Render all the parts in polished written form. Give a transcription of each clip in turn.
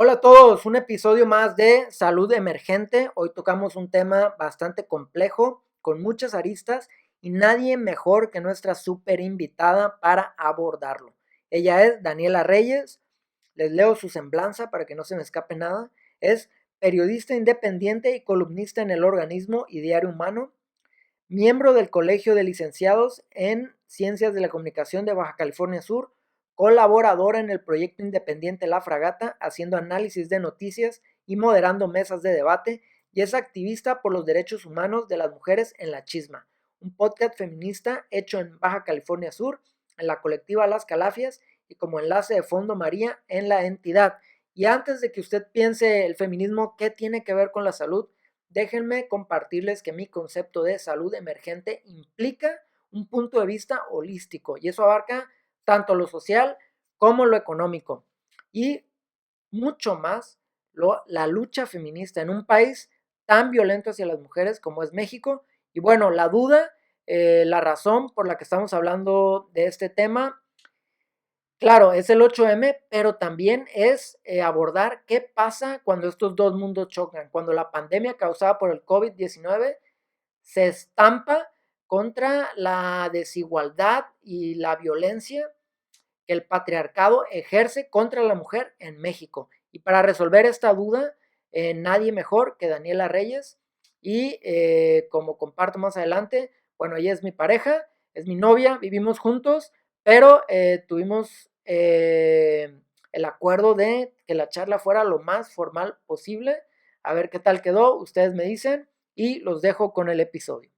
Hola a todos, un episodio más de Salud Emergente. Hoy tocamos un tema bastante complejo, con muchas aristas y nadie mejor que nuestra súper invitada para abordarlo. Ella es Daniela Reyes, les leo su semblanza para que no se me escape nada. Es periodista independiente y columnista en El Organismo y Diario Humano, miembro del Colegio de Licenciados en Ciencias de la Comunicación de Baja California Sur, colaboradora en el proyecto independiente La Fragata, haciendo análisis de noticias y moderando mesas de debate, y es activista por los derechos humanos de las mujeres en La Chisma, un podcast feminista hecho en Baja California Sur, en la colectiva Las Calafias y como enlace de Fondo María en la entidad. Y antes de que usted piense el feminismo, ¿qué tiene que ver con la salud? Déjenme compartirles que mi concepto de salud emergente implica un punto de vista holístico y eso abarca tanto lo social como lo económico y mucho más la lucha feminista en un país tan violento hacia las mujeres como es México. Y bueno, la duda, la razón por la que estamos hablando de este tema, claro, es el 8M, pero también es abordar qué pasa cuando estos dos mundos chocan, cuando la pandemia causada por el COVID-19 se estampa contra la desigualdad y la violencia que el patriarcado ejerce contra la mujer en México. Y para resolver esta duda, nadie mejor que Daniela Reyes. Y como comparto más adelante, bueno, ella es mi pareja, es mi novia, vivimos juntos, pero tuvimos el acuerdo de que la charla fuera lo más formal posible. A ver qué tal quedó, ustedes me dicen y los dejo con el episodio.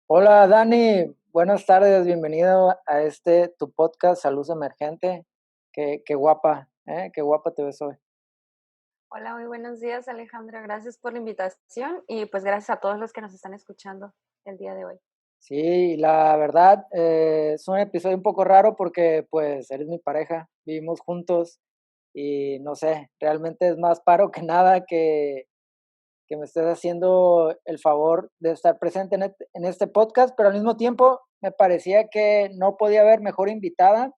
Hola Dani, buenas tardes, bienvenido a tu podcast Salud Emergente. Qué guapa, qué guapa te ves hoy. Hola, muy buenos días, Alejandra. Gracias por la invitación y pues gracias a todos los que nos están escuchando el día de hoy. Sí, la verdad es un episodio un poco raro porque pues eres mi pareja, vivimos juntos y no sé, realmente es más paro que nada que me estés haciendo el favor de estar presente en este podcast, pero al mismo tiempo me parecía que no podía haber mejor invitada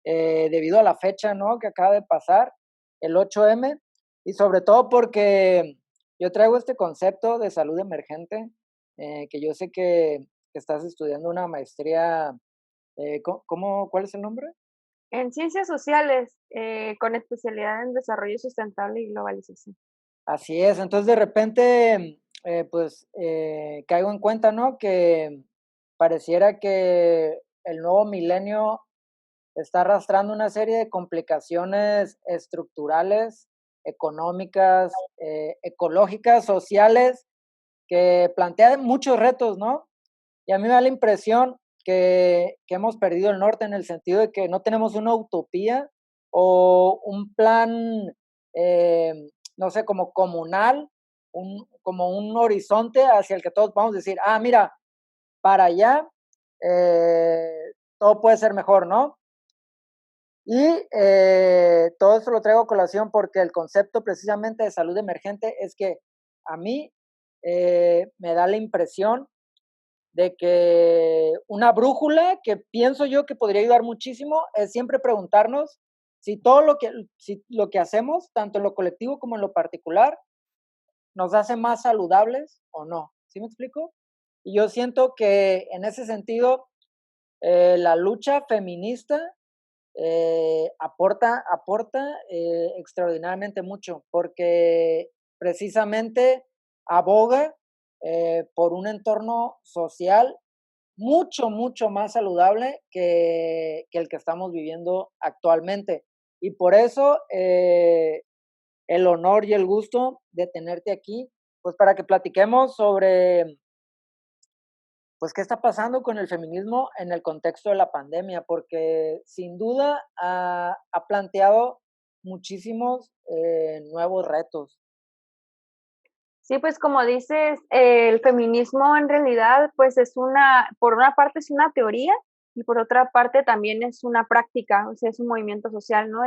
debido a la fecha, ¿no?, que acaba de pasar, el 8M, y sobre todo porque yo traigo este concepto de salud emergente, que yo sé que estás estudiando una maestría, ¿cuál es el nombre? En ciencias sociales, con especialidad en desarrollo sustentable y globalización. Así es, entonces de repente, caigo en cuenta, ¿no?, que pareciera que el nuevo milenio está arrastrando una serie de complicaciones estructurales, económicas, ecológicas, sociales, que plantean muchos retos, ¿no? Y a mí me da la impresión que hemos perdido el norte en el sentido de que no tenemos una utopía o un plan, eh, no sé, como comunal, como un horizonte hacia el que todos vamos a decir, ah, mira, para allá todo puede ser mejor, ¿no? Y todo eso lo traigo a colación porque el concepto precisamente de salud emergente es que a mí me da la impresión de que una brújula que pienso yo que podría ayudar muchísimo es siempre preguntarnos si lo que hacemos, tanto en lo colectivo como en lo particular, nos hace más saludables o no. ¿Sí me explico? Y yo siento que en ese sentido, la lucha feminista aporta extraordinariamente mucho, porque precisamente aboga por un entorno social mucho más saludable que el que estamos viviendo actualmente. Y por eso el honor y el gusto de tenerte aquí, pues para que platiquemos sobre pues, ¿qué está pasando con el feminismo en el contexto de la pandemia? Porque sin duda ha planteado muchísimos nuevos retos. Sí, pues como dices, el feminismo en realidad, pues por una parte es una teoría y por otra parte también es una práctica, o sea, es un movimiento social, ¿no?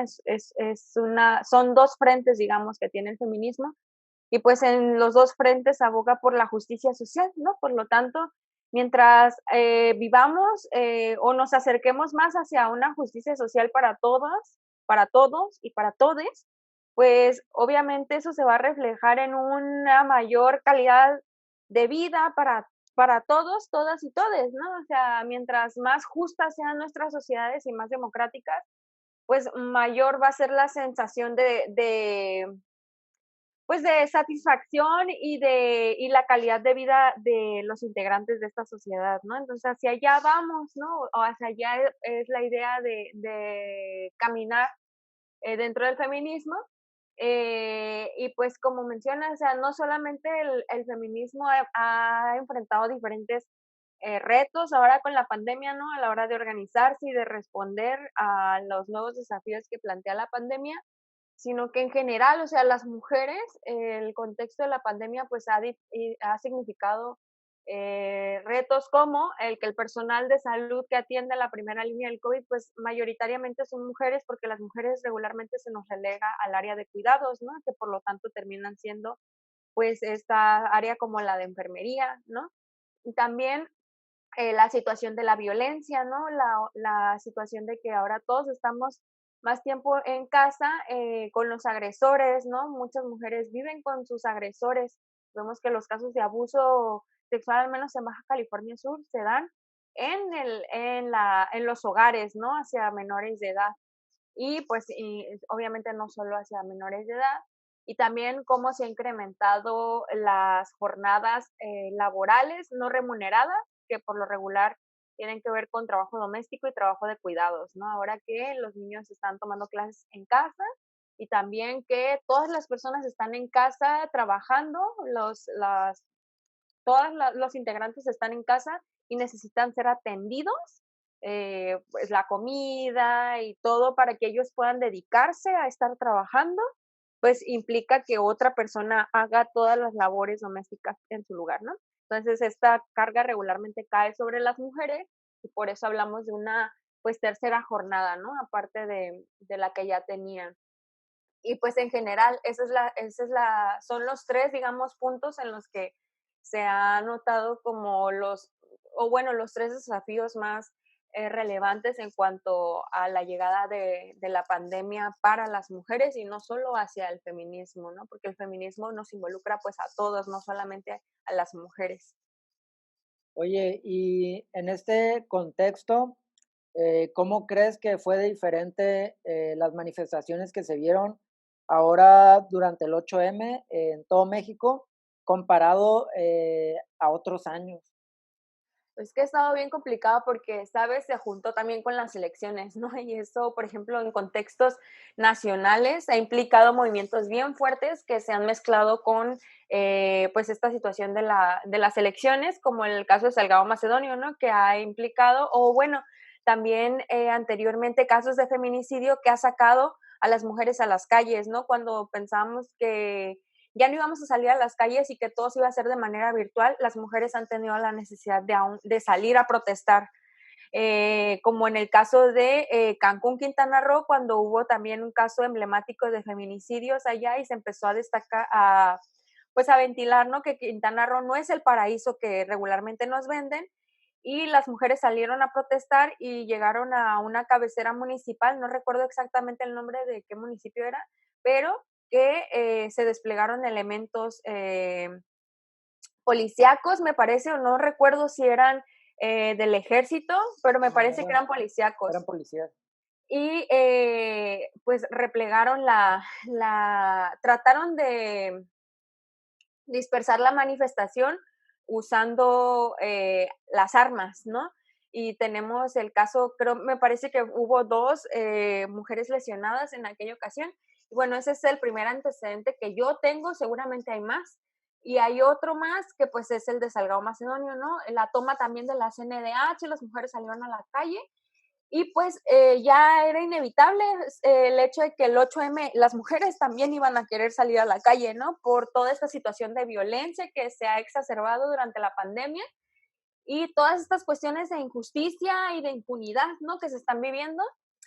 Son 2 frentes, digamos, que tiene el feminismo, y pues en los 2 frentes aboga por la justicia social, ¿no? Por lo tanto, mientras, vivamos, o nos acerquemos más hacia una justicia social para todas, para todos y para todes, pues obviamente eso se va a reflejar en una mayor calidad de vida para todos, todas y todes, ¿no? O sea, mientras más justas sean nuestras sociedades y más democráticas, pues mayor va a ser la sensación pues de satisfacción y la calidad de vida de los integrantes de esta sociedad, ¿no? Entonces hacia allá vamos, ¿no? O hacia allá es la idea de caminar dentro del feminismo. Y pues como mencionas, o sea, no solamente el feminismo ha enfrentado diferentes retos ahora con la pandemia, ¿no? A la hora de organizarse y de responder a los nuevos desafíos que plantea la pandemia, sino que en general, o sea, las mujeres, el contexto de la pandemia, pues ha significado retos como el que el personal de salud que atiende a la primera línea del COVID, pues mayoritariamente son mujeres, porque las mujeres regularmente se nos relega al área de cuidados, ¿no? Que por lo tanto terminan siendo, pues, esta área como la de enfermería, ¿no? Y también la situación de la violencia, ¿no? La situación de que ahora todos estamos más tiempo en casa con los agresores, ¿no? Muchas mujeres viven con sus agresores. Vemos que los casos de abuso sexual, al menos en Baja California Sur, se dan en los hogares, ¿no? Hacia menores de edad. Y pues obviamente no solo hacia menores de edad, y también cómo se han incrementado las jornadas laborales no remuneradas, que por lo regular tienen que ver con trabajo doméstico y trabajo de cuidados, ¿no? Ahora que los niños están tomando clases en casa y también que todas las personas están en casa trabajando, los integrantes están en casa y necesitan ser atendidos, pues la comida y todo para que ellos puedan dedicarse a estar trabajando, pues implica que otra persona haga todas las labores domésticas en su lugar, ¿no? Entonces, esta carga regularmente cae sobre las mujeres y por eso hablamos de una, pues, tercera jornada, ¿no? Aparte de la que ya tenían. Y pues en general, son los tres, digamos, puntos en los que se ha notado como los tres desafíos más relevantes en cuanto a la llegada de la pandemia para las mujeres y no solo hacia el feminismo, ¿no? Porque el feminismo nos involucra pues a todos, no solamente a las mujeres. Oye, y en este contexto, ¿cómo crees que fue de diferente las manifestaciones que se vieron ahora durante el 8M en todo México comparado a otros años? Pues que ha estado bien complicado porque, ¿sabes? Se juntó también con las elecciones, ¿no? Y eso, por ejemplo, en contextos nacionales ha implicado movimientos bien fuertes que se han mezclado con, pues, esta situación de las elecciones, como en el caso de Salgado Macedonio, ¿no? Que ha implicado, o bueno, también anteriormente casos de feminicidio que ha sacado a las mujeres a las calles, ¿no? Cuando pensábamos que ya no íbamos a salir a las calles y que todo se iba a hacer de manera virtual, las mujeres han tenido la necesidad de salir a protestar. Como en el caso de Cancún, Quintana Roo, cuando hubo también un caso emblemático de feminicidios allá y se empezó a destacar, pues a ventilar, ¿no? Que Quintana Roo no es el paraíso que regularmente nos venden, y las mujeres salieron a protestar y llegaron a una cabecera municipal, no recuerdo exactamente el nombre de qué municipio era, pero que se desplegaron elementos policíacos, me parece, o no recuerdo si eran del ejército, pero me No, parece que eran policíacos. eran policías. Y pues replegaron trataron de dispersar la manifestación usando las armas, ¿no? Y tenemos el caso, creo, me parece que hubo dos mujeres lesionadas en aquella ocasión. Y bueno, ese es el primer antecedente que yo tengo, seguramente hay más. Y hay otro más que pues es el de Salgado Macedonio, ¿no? La toma también de la CNDH, las mujeres salieron a la calle y pues ya era inevitable el hecho de que el 8M, las mujeres también iban a querer salir a la calle, ¿no? Por toda esta situación de violencia que se ha exacerbado durante la pandemia y todas estas cuestiones de injusticia y de impunidad, ¿no? Que se están viviendo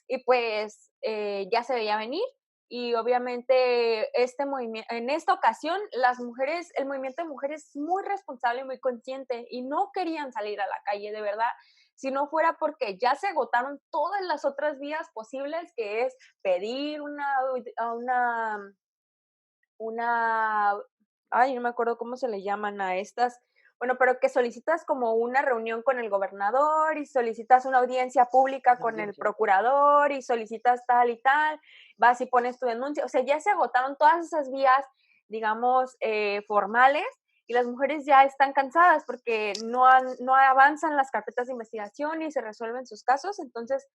y pues ya se veía venir y obviamente este movimiento, en esta ocasión, las mujeres, el movimiento de mujeres es muy responsable y muy consciente y no querían salir a la calle, de verdad, si no fuera porque ya se agotaron todas las otras vías posibles, que es pedir una, ay, no me acuerdo cómo se le llaman a estas, bueno, pero que solicitas como una reunión con el gobernador y solicitas una audiencia pública Una con el audiencia. procurador y solicitas tal y tal, vas y pones tu denuncia, o sea, ya se agotaron todas esas vías, digamos, formales y las mujeres ya están cansadas porque no avanzan las carpetas de investigación y se resuelven sus casos, entonces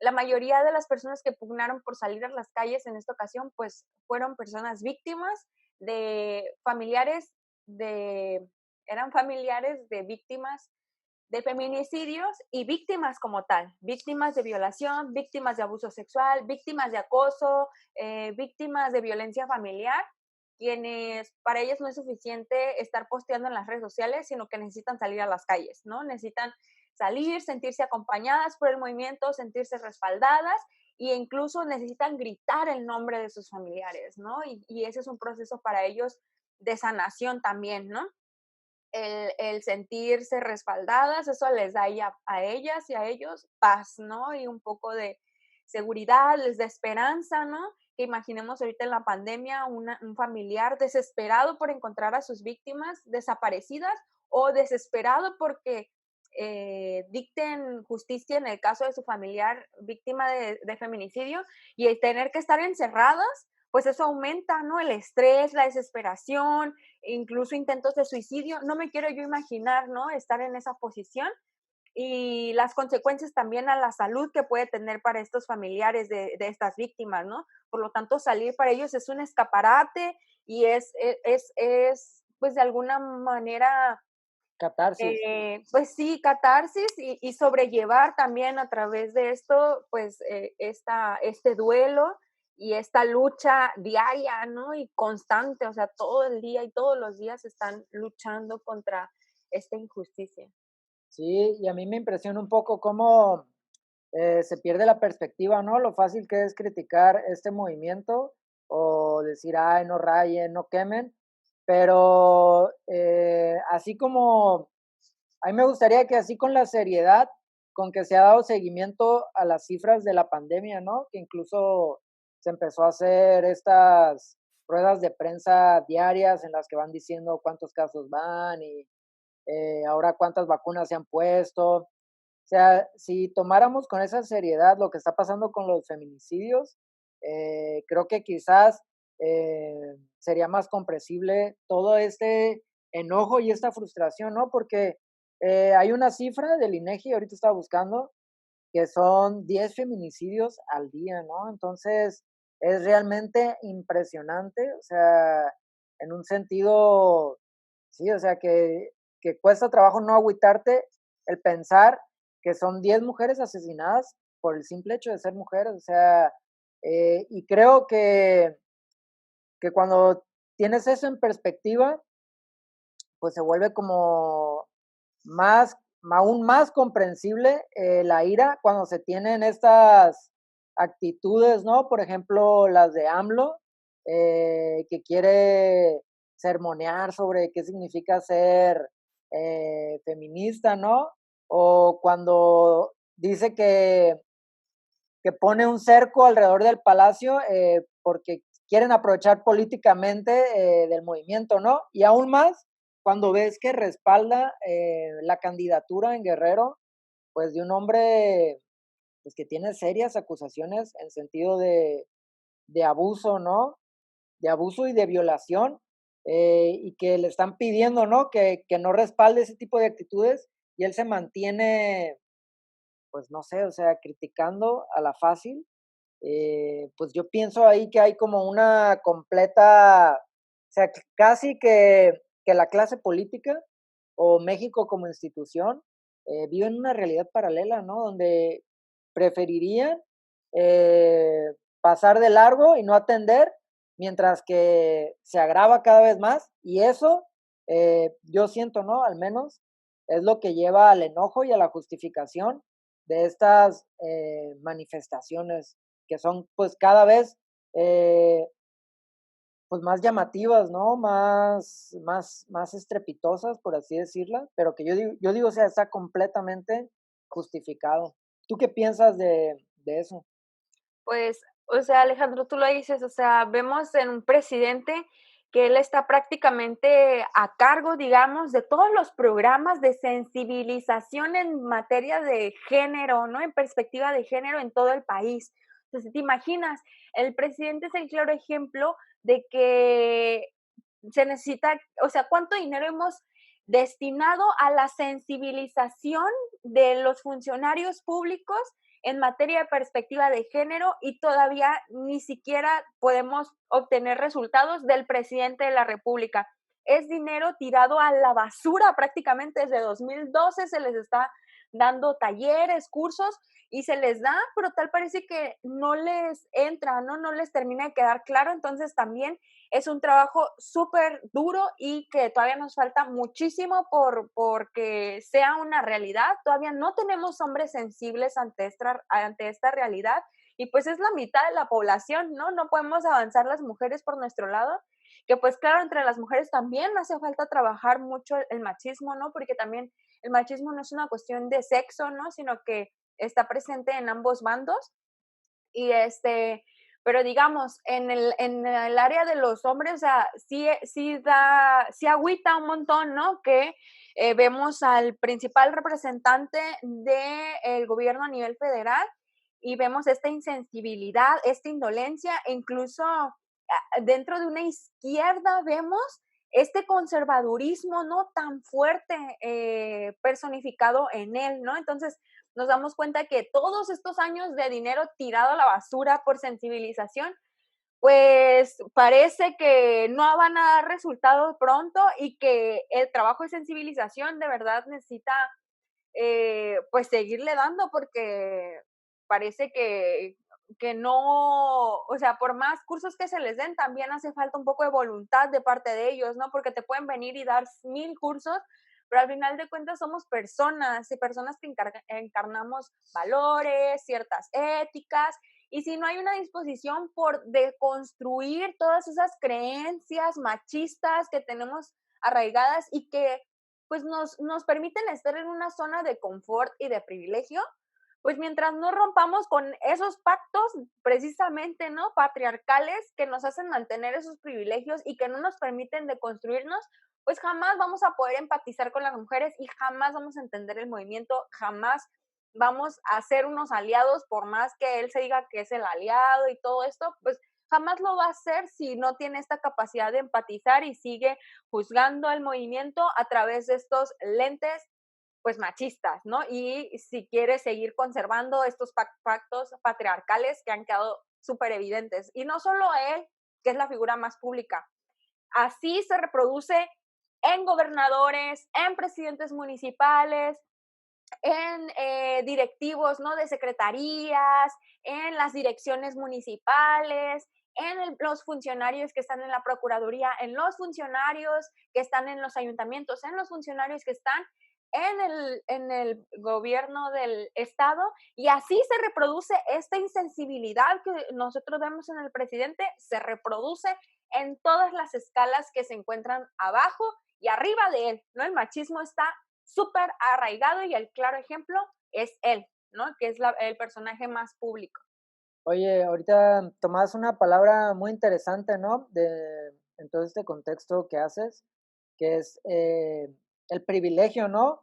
la mayoría de las personas que pugnaron por salir a las calles en esta ocasión, pues fueron personas víctimas de familiares de, eran familiares de víctimas de feminicidios y víctimas como tal, víctimas de violación, víctimas de abuso sexual, víctimas de acoso, víctimas de violencia familiar, quienes para ellos no es suficiente estar posteando en las redes sociales, sino que necesitan salir a las calles, ¿no? Necesitan salir, sentirse acompañadas por el movimiento, sentirse respaldadas e incluso necesitan gritar el nombre de sus familiares, ¿no? Y ese es un proceso para ellos de sanación también, ¿no? El sentirse respaldadas, eso les da a ellas y a ellos paz, ¿no? Y un poco de seguridad, les da esperanza, ¿no? Que imaginemos ahorita en la pandemia un familiar desesperado por encontrar a sus víctimas desaparecidas o desesperado porque dicten justicia en el caso de su familiar víctima de feminicidio y el tener que estar encerradas, pues eso aumenta, ¿no? El estrés, la desesperación, incluso intentos de suicidio. No me quiero yo imaginar, ¿no? Estar en esa posición y las consecuencias también a la salud que puede tener para estos familiares de estas víctimas, ¿no? Por lo tanto, salir para ellos es un escaparate y pues de alguna manera, Catarsis. pues sí, catarsis y sobrellevar también a través de esto, pues este duelo y esta lucha diaria, ¿no? Y constante, o sea, todo el día y todos los días están luchando contra esta injusticia. Sí, y a mí me impresiona un poco cómo se pierde la perspectiva, ¿no? Lo fácil que es criticar este movimiento o decir, ay, no rayen, no quemen, pero así como, a mí me gustaría que así con la seriedad con que se ha dado seguimiento a las cifras de la pandemia, ¿no? Que incluso se empezó a hacer estas ruedas de prensa diarias en las que van diciendo cuántos casos van y ahora cuántas vacunas se han puesto. O sea, si tomáramos con esa seriedad lo que está pasando con los feminicidios, creo que quizás sería más comprensible todo este enojo y esta frustración, ¿no? Porque hay una cifra del INEGI, ahorita estaba buscando, que son 10 feminicidios al día, ¿no? Entonces, es realmente impresionante, o sea, en un sentido, sí, o sea, que cuesta trabajo no agüitarte el pensar que son 10 mujeres asesinadas por el simple hecho de ser mujeres, o sea, y creo que cuando tienes eso en perspectiva, pues se vuelve como más, aún más comprensible la ira cuando se tienen estas actitudes, ¿no? Por ejemplo, las de AMLO, que quiere sermonear sobre qué significa ser feminista, ¿no? O cuando dice que pone un cerco alrededor del palacio porque quieren aprovechar políticamente del movimiento, ¿no? Y aún más cuando ves que respalda la candidatura en Guerrero, pues de un hombre pues, que tiene serias acusaciones en sentido de abuso, ¿no? De abuso y de violación, y que le están pidiendo, ¿no? Que no respalde ese tipo de actitudes y él se mantiene, pues no sé, o sea, criticando a la fácil. Pues yo pienso ahí que hay como una completa, o sea, casi que la clase política o México como institución vive en una realidad paralela, ¿no? Donde preferirían pasar de largo y no atender, mientras que se agrava cada vez más. Y eso, yo siento, ¿no? Al menos es lo que lleva al enojo y a la justificación de estas manifestaciones que son pues cada vez eh, pues más llamativas, ¿no? Más estrepitosas, por así decirla, pero que yo digo, o sea, está completamente justificado. ¿Tú qué piensas de eso? Pues, o sea, Alejandro, tú lo dices, o sea, vemos en un presidente que él está prácticamente a cargo, digamos, de todos los programas de sensibilización en materia de género, ¿no? En perspectiva de género en todo el país. Entonces, ¿te imaginas? El presidente es el claro ejemplo de que se necesita, o sea, ¿cuánto dinero hemos destinado a la sensibilización de los funcionarios públicos en materia de perspectiva de género y todavía ni siquiera podemos obtener resultados del presidente de la República? Es dinero tirado a la basura prácticamente desde 2012 se les está dando talleres, cursos y se les da, pero tal parece que no les entra, ¿no? No les termina de quedar claro, entonces también es un trabajo súper duro y que todavía nos falta muchísimo porque sea una realidad. Todavía no tenemos hombres sensibles ante esta realidad y pues es la mitad de la población, ¿no? No podemos avanzar las mujeres por nuestro lado, que pues claro, entre las mujeres también hace falta trabajar mucho el machismo, ¿no? Porque también el machismo no es una cuestión de sexo, ¿no? Sino que está presente en ambos bandos y pero digamos, en el área de los hombres, o sea, sí agüita un montón, ¿no? Que vemos al principal representante del gobierno a nivel federal y vemos esta insensibilidad, esta indolencia, e incluso dentro de una izquierda vemos este conservadurismo no tan fuerte personificado en él, ¿no? Entonces, nos damos cuenta que todos estos años de dinero tirado a la basura por sensibilización, pues parece que no van a dar resultados pronto y que el trabajo de sensibilización de verdad necesita pues seguirle dando porque parece que no, o sea, por más cursos que se les den, también hace falta un poco de voluntad de parte de ellos, ¿no? Porque te pueden venir y dar 1000 cursos, pero al final de cuentas somos personas y personas que encarnamos valores, ciertas éticas, y si no hay una disposición por deconstruir todas esas creencias machistas que tenemos arraigadas y que pues nos permiten estar en una zona de confort y de privilegio, pues mientras no rompamos con esos pactos precisamente, ¿no? Patriarcales que nos hacen mantener esos privilegios y que no nos permiten deconstruirnos, pues jamás vamos a poder empatizar con las mujeres y jamás vamos a entender el movimiento, jamás vamos a ser unos aliados, por más que él se diga que es el aliado y todo esto, pues jamás lo va a hacer si no tiene esta capacidad de empatizar y sigue juzgando el movimiento a través de estos lentes pues machistas, ¿no? Y si quiere seguir conservando estos pactos patriarcales que han quedado súper evidentes. Y no solo él, que es la figura más pública, así se reproduce en gobernadores, en presidentes municipales, en directivos, ¿no? De secretarías, en las direcciones municipales, los funcionarios que están en la Procuraduría, en los funcionarios que están en los ayuntamientos, en los funcionarios que están en el gobierno del Estado, y así se reproduce esta insensibilidad que nosotros vemos en el presidente, se reproduce en todas las escalas que se encuentran abajo y arriba de él, ¿no? El machismo está súper arraigado y el claro ejemplo es él, ¿no? Que es el personaje más público. Oye, ahorita tomas una palabra muy interesante, ¿no? En todo este contexto que haces, que es el privilegio, ¿no?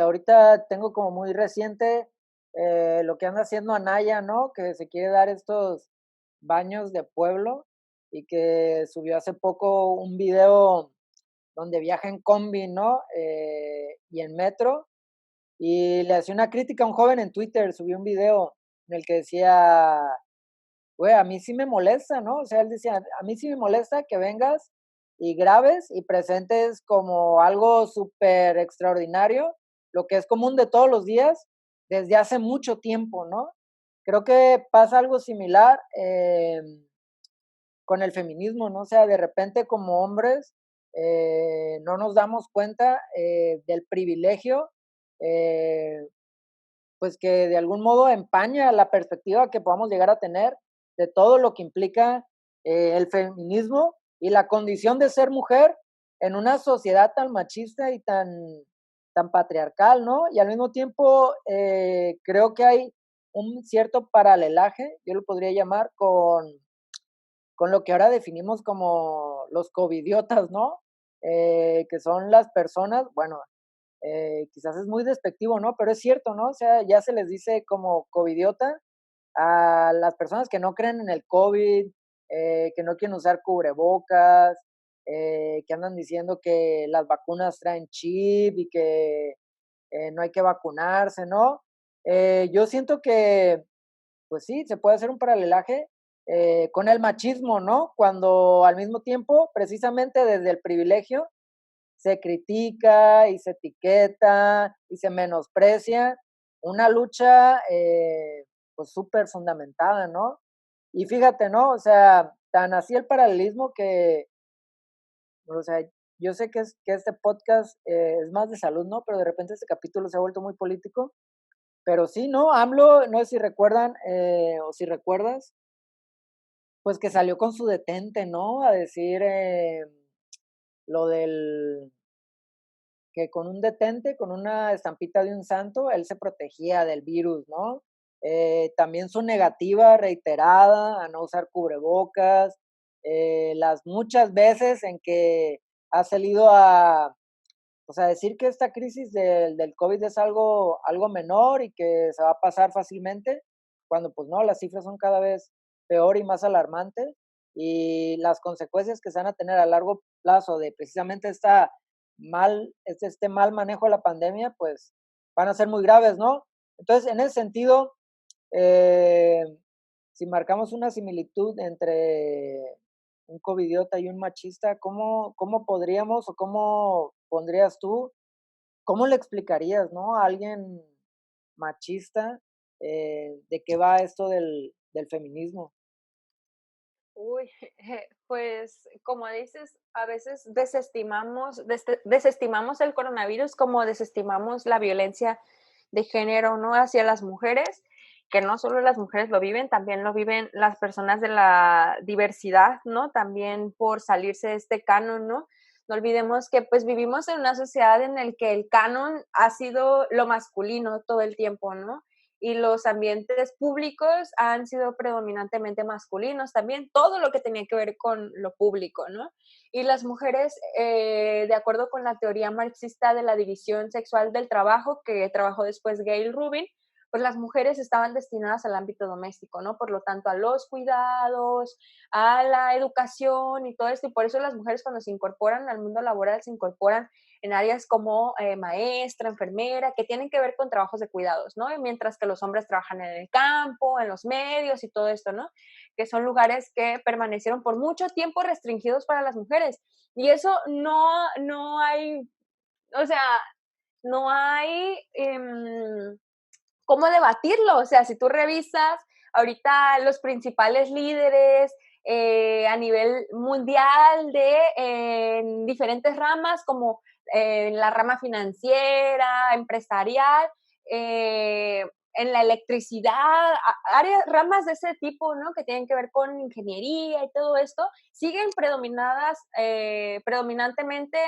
Ahorita tengo como muy reciente lo que anda haciendo Anaya, ¿no? Que se quiere dar estos baños de pueblo y que subió hace poco un video donde viaja en combi, ¿no? Y en metro. Y le hacía una crítica a un joven en Twitter, subió un video en el que decía, güey, a mí sí me molesta, ¿no? O sea, él decía, a mí sí me molesta que vengas y grabes y presentes como algo súper extraordinario, lo que es común de todos los días desde hace mucho tiempo, ¿no? Creo que pasa algo similar con el feminismo, ¿no? O sea, de repente como hombres no nos damos cuenta del privilegio, pues que de algún modo empaña la perspectiva que podamos llegar a tener de todo lo que implica el feminismo y la condición de ser mujer en una sociedad tan machista y tan patriarcal, ¿no? Y al mismo tiempo creo que hay un cierto paralelaje, yo lo podría llamar, con lo que ahora definimos como los covidiotas, ¿no? Que son las personas, bueno, quizás es muy despectivo, ¿no? Pero es cierto, ¿no? O sea, ya se les dice como covidiota a las personas que no creen en el COVID, que no quieren usar cubrebocas, que andan diciendo que las vacunas traen chip y que no hay que vacunarse, ¿no? Yo siento que pues sí, se puede hacer un paralelaje con el machismo, ¿no? Cuando al mismo tiempo, precisamente desde el privilegio, se critica y se etiqueta y se menosprecia una lucha pues súper fundamentada, ¿no? Y fíjate, ¿no? O sea, tan así el paralelismo que, o sea, yo sé que este podcast es más de salud, ¿no? Pero de repente este capítulo se ha vuelto muy político. Pero sí, ¿no? AMLO, no sé si recuerdan o si recuerdas, pues que salió con su detente, ¿no? A decir lo del que con un detente, con una estampita de un santo, él se protegía del virus, ¿no? También su negativa reiterada a no usar cubrebocas, las muchas veces en que ha salido a, o sea, decir que esta crisis del COVID es algo menor y que se va a pasar fácilmente, cuando pues no, las cifras son cada vez peor y más alarmantes y las consecuencias que se van a tener a largo plazo de precisamente este mal manejo de la pandemia, pues van a ser muy graves, ¿no? Entonces, en ese sentido, eh, si marcamos una similitud entre un covidiota y un machista, ¿cómo podríamos o cómo pondrías tú, cómo le explicarías, ¿no? A alguien machista de qué va esto del feminismo? Uy, pues como dices, a veces desestimamos el coronavirus como desestimamos la violencia de género, ¿no? Hacia las mujeres, que no solo las mujeres lo viven, también lo viven las personas de la diversidad, ¿no? También por salirse de este canon, ¿no? No olvidemos que pues vivimos en una sociedad en el que el canon ha sido lo masculino todo el tiempo, ¿no? Y los ambientes públicos han sido predominantemente masculinos también, todo lo que tenía que ver con lo público, ¿no? Y las mujeres, de acuerdo con la teoría marxista de la división sexual del trabajo, que trabajó después Gail Rubin, pues las mujeres estaban destinadas al ámbito doméstico, ¿no? Por lo tanto, a los cuidados, a la educación y todo esto, y por eso las mujeres cuando se incorporan al mundo laboral se incorporan en áreas como maestra, enfermera, que tienen que ver con trabajos de cuidados, ¿no? Y mientras que los hombres trabajan en el campo, en los medios y todo esto, ¿no? Que son lugares que permanecieron por mucho tiempo restringidos para las mujeres. Y eso no hay, o sea, no hay cómo debatirlo. O sea, si tú revisas ahorita los principales líderes a nivel mundial de en diferentes ramas, como en la rama financiera, empresarial, en la electricidad, áreas, ramas de ese tipo, ¿no? Que tienen que ver con ingeniería y todo esto, siguen predominantemente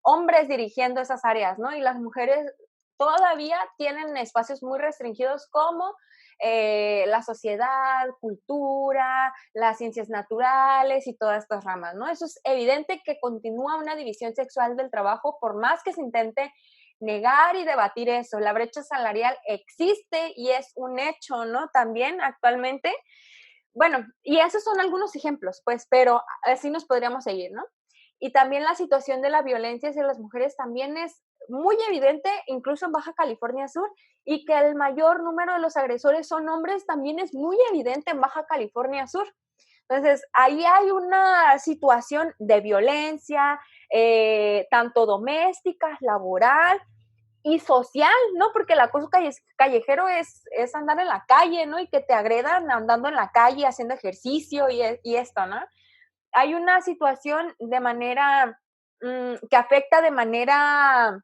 hombres dirigiendo esas áreas, ¿no? Y las mujeres todavía tienen espacios muy restringidos como la sociedad, cultura, las ciencias naturales y todas estas ramas, ¿no? Eso es evidente que continúa una división sexual del trabajo por más que se intente negar y debatir eso. La brecha salarial existe y es un hecho, ¿no? También actualmente. Bueno, y esos son algunos ejemplos, pues, pero así nos podríamos seguir, ¿no? Y también la situación de la violencia hacia las mujeres también es muy evidente, incluso en Baja California Sur, y que el mayor número de los agresores son hombres también es muy evidente en Baja California Sur. Entonces, ahí hay una situación de violencia, tanto doméstica, laboral y social, ¿no? Porque el acoso callejero es andar en la calle, ¿no? Y que te agredan andando en la calle, haciendo ejercicio y esto, ¿no? Hay una situación de manera que afecta de manera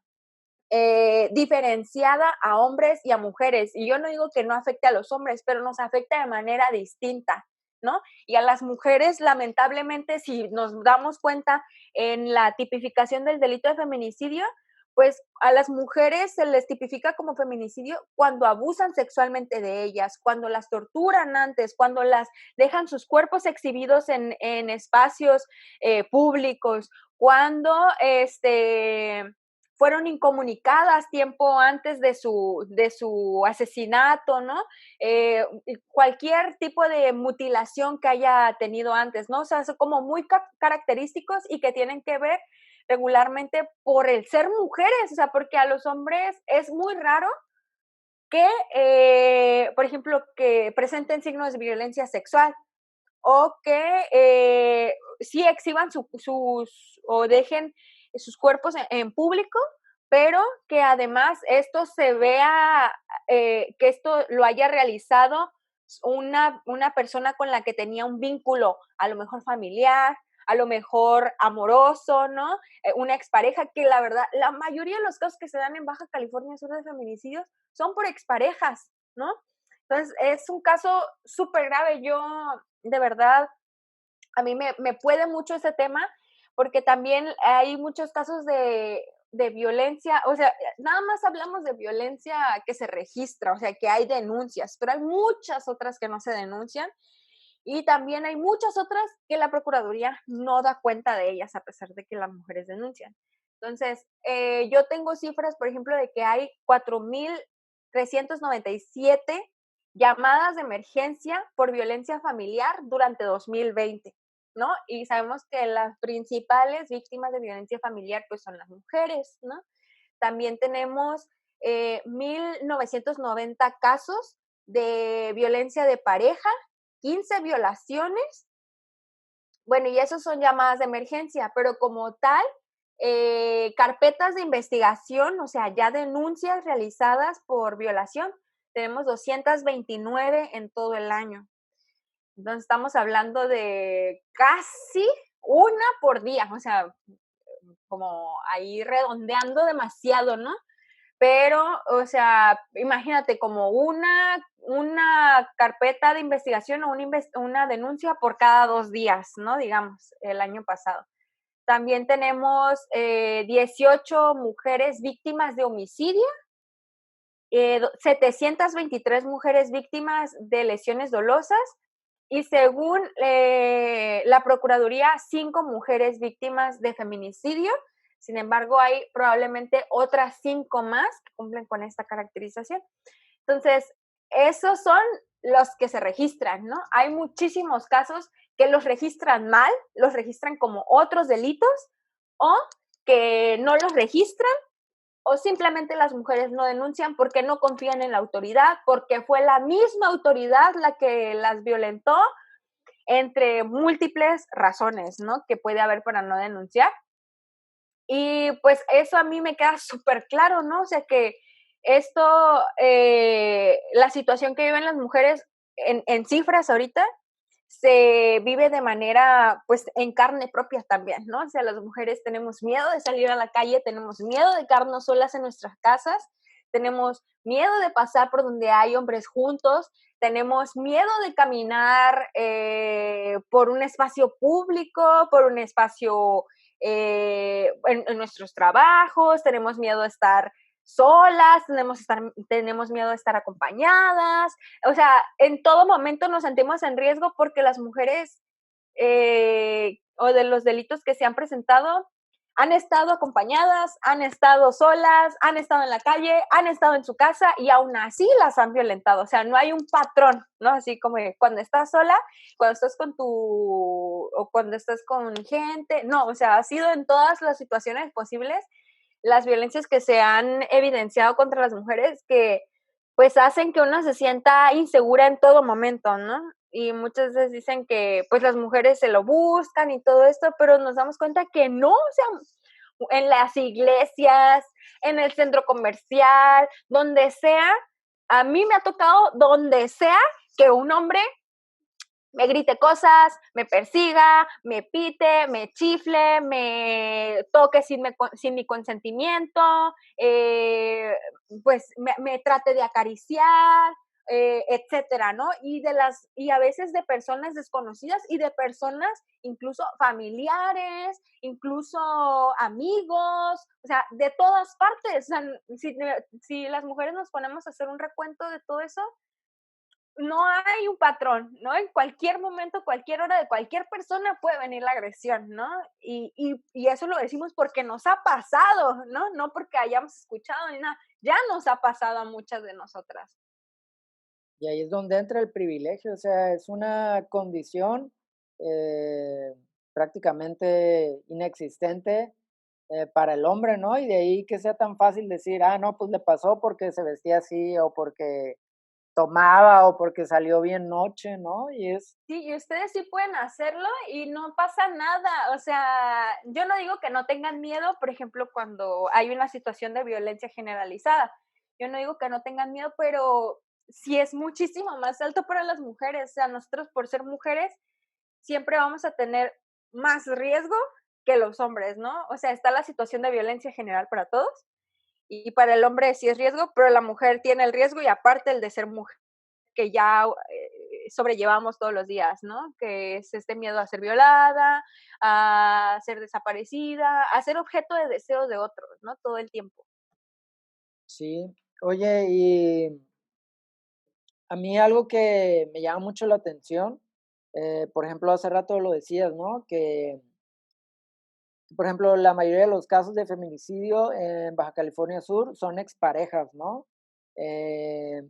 diferenciada a hombres y a mujeres. Y yo no digo que no afecte a los hombres, pero nos afecta de manera distinta, ¿no? Y a las mujeres, lamentablemente, si nos damos cuenta en la tipificación del delito de feminicidio, pues a las mujeres se les tipifica como feminicidio cuando abusan sexualmente de ellas, cuando las torturan antes, cuando las dejan sus cuerpos exhibidos en espacios públicos, cuando fueron incomunicadas tiempo antes de su asesinato, ¿no? Cualquier tipo de mutilación que haya tenido antes, ¿no? O sea, son como muy característicos y que tienen que ver regularmente por el ser mujeres, o sea, porque a los hombres es muy raro que, por ejemplo, que presenten signos de violencia sexual o que sí exhiban o dejen sus cuerpos en público, pero que además esto se vea, que esto lo haya realizado una persona con la que tenía un vínculo, a lo mejor familiar, a lo mejor amoroso, ¿no? Una expareja, que la verdad, la mayoría de los casos que se dan en Baja California Sur de feminicidios son por exparejas, ¿no? Entonces, es un caso súper grave. Yo, de verdad, a mí me puede mucho ese tema, porque también hay muchos casos de violencia, o sea, nada más hablamos de violencia que se registra, o sea, que hay denuncias, pero hay muchas otras que no se denuncian y también hay muchas otras que la Procuraduría no da cuenta de ellas a pesar de que las mujeres denuncian. Entonces, yo tengo cifras, por ejemplo, de que hay 4,397 llamadas de emergencia por violencia familiar durante 2020, ¿no? Y sabemos que las principales víctimas de violencia familiar pues son las mujeres, ¿no? También tenemos 1,990 casos de violencia de pareja, 15 violaciones. Bueno, y esos son llamadas de emergencia, pero como tal, carpetas de investigación, o sea, ya denuncias realizadas por violación, tenemos 229 en todo el año. Entonces estamos hablando de casi una por día, o sea, como ahí redondeando demasiado, ¿no? Pero, o sea, imagínate como una carpeta de investigación o una denuncia por cada 2 días, ¿no? Digamos, el año pasado. También tenemos 18 mujeres víctimas de homicidio, 723 mujeres víctimas de lesiones dolosas y según la Procuraduría, 5 mujeres víctimas de feminicidio. Sin embargo, hay probablemente otras 5 más que cumplen con esta caracterización. Entonces, esos son los que se registran, ¿no? Hay muchísimos casos que los registran mal, los registran como otros delitos o que no los registran o simplemente las mujeres no denuncian porque no confían en la autoridad, porque fue la misma autoridad la que las violentó, entre múltiples razones, ¿no? Que puede haber para no denunciar. Y pues eso a mí me queda súper claro, ¿no? O sea que esto, la situación que viven las mujeres en cifras ahorita, se vive de manera, pues, en carne propia también, ¿no? O sea, las mujeres tenemos miedo de salir a la calle, tenemos miedo de quedarnos solas en nuestras casas, tenemos miedo de pasar por donde hay hombres juntos, tenemos miedo de caminar por un espacio público, por un espacio en nuestros trabajos, tenemos miedo de estar solas, tenemos miedo de estar acompañadas, o sea, en todo momento nos sentimos en riesgo porque las mujeres o de los delitos que se han presentado han estado acompañadas, han estado solas, han estado en la calle, han estado en su casa y aún así las han violentado. O sea, no hay un patrón, ¿no? Así como cuando estás sola, cuando estás o cuando estás con gente, no, o sea, ha sido en todas las situaciones posibles las violencias que se han evidenciado contra las mujeres que pues hacen que uno se sienta insegura en todo momento, ¿no? Y muchas veces dicen que pues las mujeres se lo buscan y todo esto, pero nos damos cuenta que no, o sea, en las iglesias, en el centro comercial, donde sea, a mí me ha tocado donde sea que un hombre me grite cosas, me persiga, me pite, me chifle, me toque sin mi consentimiento, pues me trate de acariciar, etcétera, ¿no? Y a veces de personas desconocidas y de personas incluso familiares, incluso amigos, o sea, de todas partes. O sea, si las mujeres nos ponemos a hacer un recuento de todo eso, no hay un patrón, ¿no? En cualquier momento, cualquier hora, de cualquier persona puede venir la agresión, ¿no? Y eso lo decimos porque nos ha pasado, ¿no? No porque hayamos escuchado ni nada, ya nos ha pasado a muchas de nosotras. Y ahí es donde entra el privilegio, o sea, es una condición eh, prácticamente inexistente para el hombre, ¿no? Y de ahí que sea tan fácil decir, ah, no, pues le pasó porque se vestía así o porque tomaba o porque salió bien noche, ¿no? Y es, Sí, y ustedes sí pueden hacerlo y no pasa nada. O sea, yo no digo que no tengan miedo, por ejemplo, cuando hay una situación de violencia generalizada. Yo no digo que no tengan miedo, pero sí es muchísimo más alto para las mujeres. O sea, nosotros por ser mujeres siempre vamos a tener más riesgo que los hombres, ¿no? O sea, está la situación de violencia general para todos y para el hombre sí es riesgo, pero la mujer tiene el riesgo y aparte el de ser mujer que ya sobrellevamos todos los días, ¿no? Que es este miedo a ser violada, a ser desaparecida, a ser objeto de deseos de otros, ¿no? Todo el tiempo. sí. Oye, y a mí algo que me llama mucho la atención, por ejemplo, hace rato lo decías, ¿no? Que, por ejemplo, la mayoría de los casos de feminicidio en Baja California Sur son exparejas, ¿no? Eh,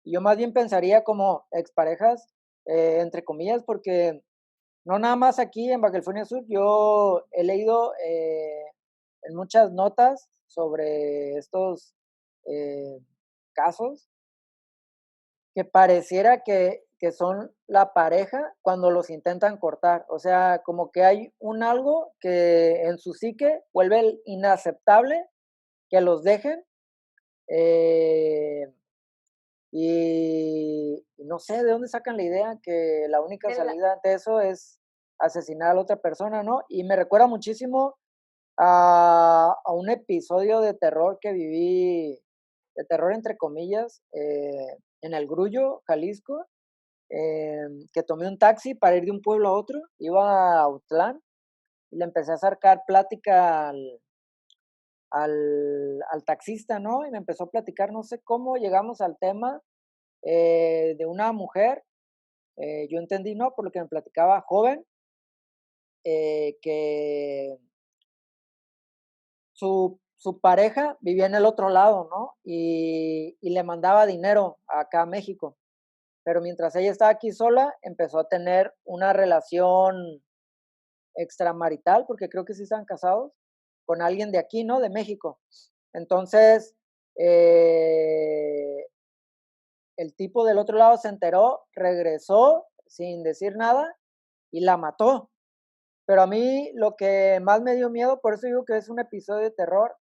yo más bien pensaría como exparejas, entre comillas, porque no nada más aquí en Baja California Sur, yo he leído en muchas notas sobre estos eh, casos que pareciera que son la pareja cuando los intentan cortar. O sea, como que hay un algo que en su psique vuelve inaceptable que los dejen. eh, y no sé de dónde sacan la idea que la única De la- salida ante eso es asesinar a la otra persona, ¿no? Y me recuerda muchísimo a un episodio de terror que viví, de terror entre comillas, en El Grullo, Jalisco, que tomé un taxi para ir de un pueblo a otro, iba a Autlán y le empecé a sacar plática al taxista, ¿no? Y me empezó a platicar, no sé cómo llegamos al tema de una mujer, yo entendí, ¿no? Por lo que me platicaba, joven, que su pareja vivía en el otro lado, ¿no? Y le mandaba dinero acá a México. Pero mientras ella estaba aquí sola, empezó a tener una relación extramarital, porque creo que sí están casados, con alguien de aquí, ¿no? De México. Entonces, eh, el tipo del otro lado se enteró, regresó sin decir nada y la mató. Pero a mí lo que más me dio miedo, por eso digo que es un episodio de terror,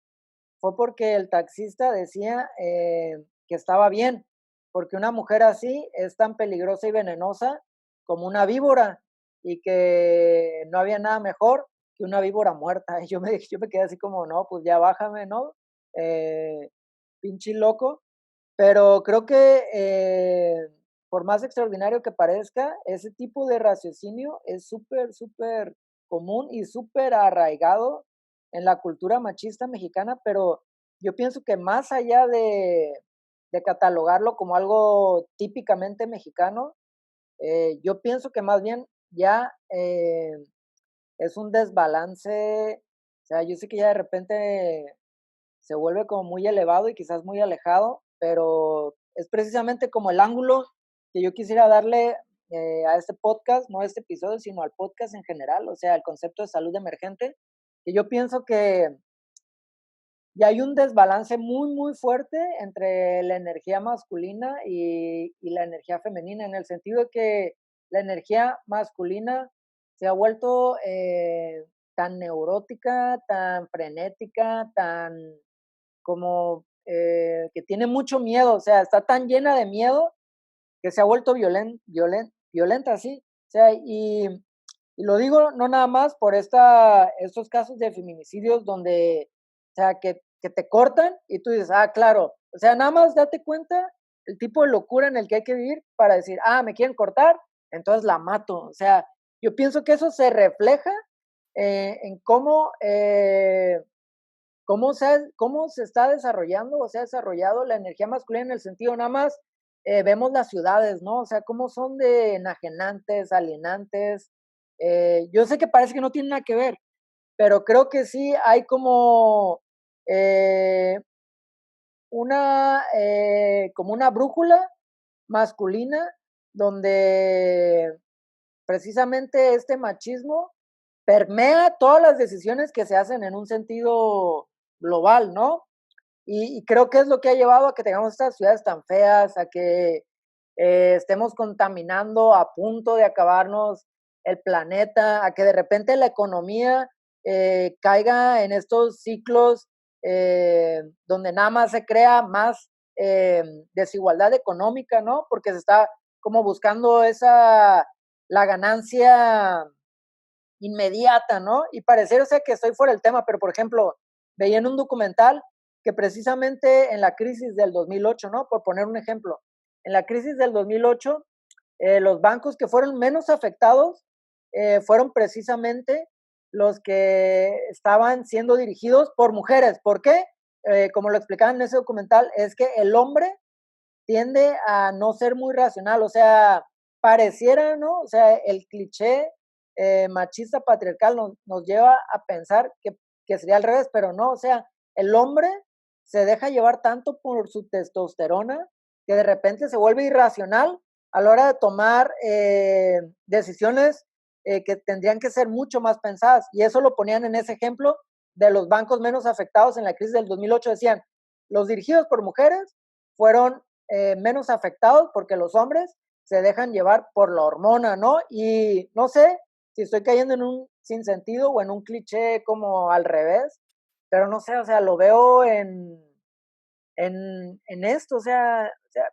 fue porque el taxista decía que estaba bien, porque una mujer así es tan peligrosa y venenosa como una víbora y que no había nada mejor que una víbora muerta. Y yo me quedé así como, no, pues ya bájame, ¿no? Eh, Pinche loco. Pero creo que por más extraordinario que parezca, ese tipo de raciocinio es súper, súper común y súper arraigado en la cultura machista mexicana, pero yo pienso que más allá de catalogarlo como algo típicamente mexicano, yo pienso que más bien ya es un desbalance, o sea, yo sé que ya de repente se vuelve como muy elevado y quizás muy alejado, pero es precisamente como el ángulo que yo quisiera darle a este podcast, no a este episodio, sino al podcast en general, o sea, el concepto de salud emergente, que yo pienso que ya hay un desbalance muy, muy fuerte entre la energía masculina y la energía femenina, en el sentido de que la energía masculina se ha vuelto tan neurótica, tan frenética, tan como que tiene mucho miedo, o sea, está tan llena de miedo que se ha vuelto violenta, sí. O sea, y lo digo no nada más por estos casos de feminicidios donde, o sea, que te cortan y tú dices, ah, claro, o sea, nada más date cuenta el tipo de locura en el que hay que vivir para decir, ah, me quieren cortar, entonces la mato. O sea, yo pienso que eso se refleja en cómo se está desarrollando o se ha desarrollado la energía masculina en el sentido nada más, vemos las ciudades, ¿no? O sea, cómo son de enajenantes, alienantes. Yo sé que parece que no tiene nada que ver, pero creo que sí hay eh, como una brújula masculina donde precisamente este machismo permea todas las decisiones que se hacen en un sentido global, ¿no? Y creo que es lo que ha llevado a que tengamos estas ciudades tan feas, a que estemos contaminando a punto de acabarnos el planeta, a que de repente la economía caiga en estos ciclos donde nada más se crea más desigualdad económica, ¿no? Porque se está como buscando la ganancia inmediata, ¿no? Y pareciera ser que estoy fuera del tema, pero por ejemplo, veía en un documental que precisamente en la crisis del 2008, ¿no? Por poner un ejemplo, en la crisis del 2008, los bancos que fueron menos afectados fueron precisamente los que estaban siendo dirigidos por mujeres. ¿Por qué? Como lo explicaban en ese documental, es que el hombre tiende a no ser muy racional, o sea, pareciera, ¿no? O sea, el cliché machista patriarcal nos lleva a pensar que sería al revés, pero no, o sea, el hombre se deja llevar tanto por su testosterona que de repente se vuelve irracional a la hora de tomar decisiones que tendrían que ser mucho más pensadas. Y eso lo ponían en ese ejemplo de los bancos menos afectados en la crisis del 2008. Decían, los dirigidos por mujeres fueron menos afectados porque los hombres se dejan llevar por la hormona, ¿no? Y no sé si estoy cayendo en un sinsentido o en un cliché como al revés, pero no sé, o sea, lo veo en esto,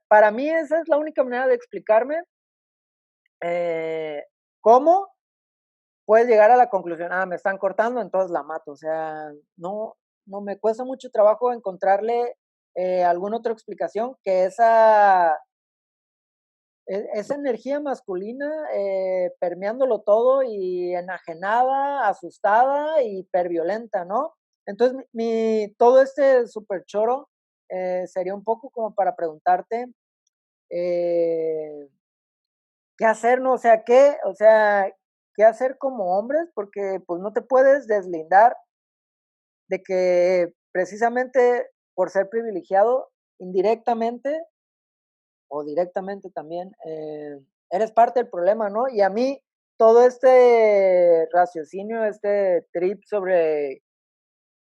para mí esa es la única manera de explicarme cómo puedes llegar a la conclusión, ah, me están cortando, entonces la mato, o sea, no me cuesta mucho trabajo encontrarle alguna otra explicación que esa energía masculina permeándolo todo y enajenada, asustada y hiperviolenta, ¿no? Entonces, todo este super choro sería un poco como para preguntarte eh, qué hacer, ¿no? ¿qué hacer como hombres? Porque pues no te puedes deslindar de que precisamente por ser privilegiado indirectamente o directamente también, eres parte del problema, ¿no? Y a mí todo este raciocinio, este trip sobre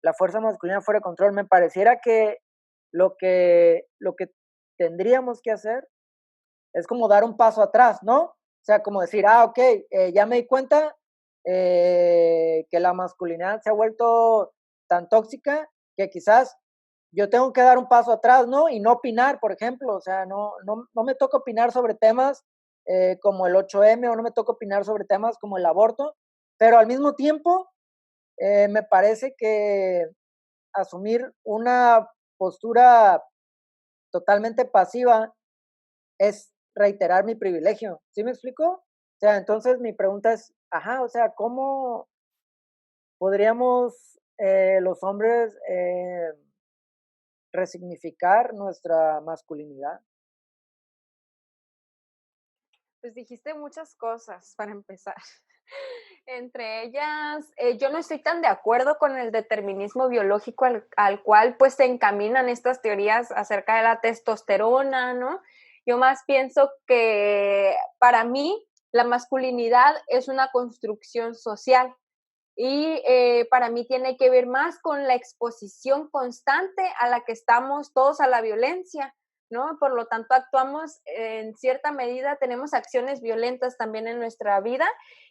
la fuerza masculina fuera de control, me pareciera que lo que tendríamos que hacer es como dar un paso atrás, ¿no? O sea, como decir, ah, ok, ya me di cuenta que la masculinidad se ha vuelto tan tóxica que quizás yo tengo que dar un paso atrás, ¿no? Y no opinar, por ejemplo, o sea, no me toca opinar sobre temas como el 8M o no me toca opinar sobre temas como el aborto, pero al mismo tiempo me parece que asumir una postura totalmente pasiva es reiterar mi privilegio. ¿Sí me explico? O sea, entonces mi pregunta es, ajá, o sea, ¿cómo podríamos los hombres resignificar nuestra masculinidad? Pues dijiste muchas cosas para empezar. Entre ellas, yo no estoy tan de acuerdo con el determinismo biológico al cual pues se encaminan estas teorías acerca de la testosterona, ¿no? Yo más pienso que para mí la masculinidad es una construcción social y para mí tiene que ver más con la exposición constante a la que estamos todos a la violencia, ¿no? Por lo tanto, actuamos en cierta medida, tenemos acciones violentas también en nuestra vida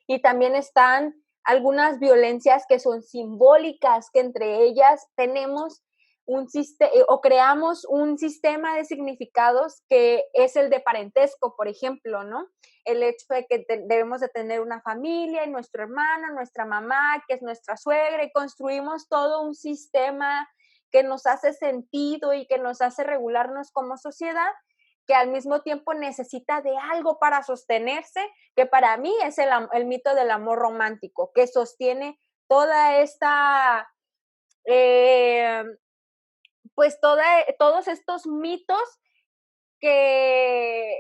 y también están algunas violencias que son simbólicas, que entre ellas tenemos o creamos un sistema de significados que es el de parentesco, por ejemplo, ¿no? El hecho de que debemos de tener una familia y nuestro hermano, nuestra mamá, que es nuestra suegra, y construimos todo un sistema que nos hace sentido y que nos hace regularnos como sociedad, que al mismo tiempo necesita de algo para sostenerse, que para mí es el mito del amor romántico, que sostiene toda esta, eh, pues todos estos mitos que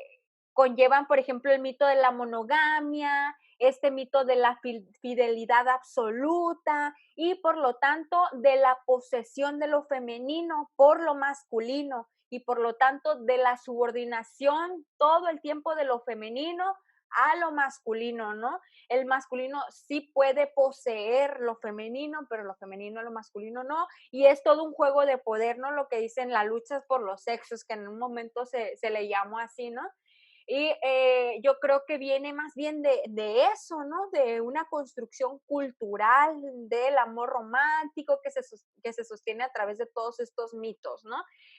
conllevan, por ejemplo, el mito de la monogamia, este mito de la fidelidad absoluta y por lo tanto de la posesión de lo femenino por lo masculino y por lo tanto de la subordinación todo el tiempo de lo femenino a lo masculino, ¿no? El masculino sí puede poseer lo femenino, pero lo femenino a lo masculino no, y es todo un juego de poder, ¿no? Lo que dicen las luchas por los sexos, que en un momento se le llamó así, ¿no? Y yo creo que viene más bien de eso, ¿no? De una construcción cultural del amor romántico que se sostiene a través de todos estos mitos, ¿no?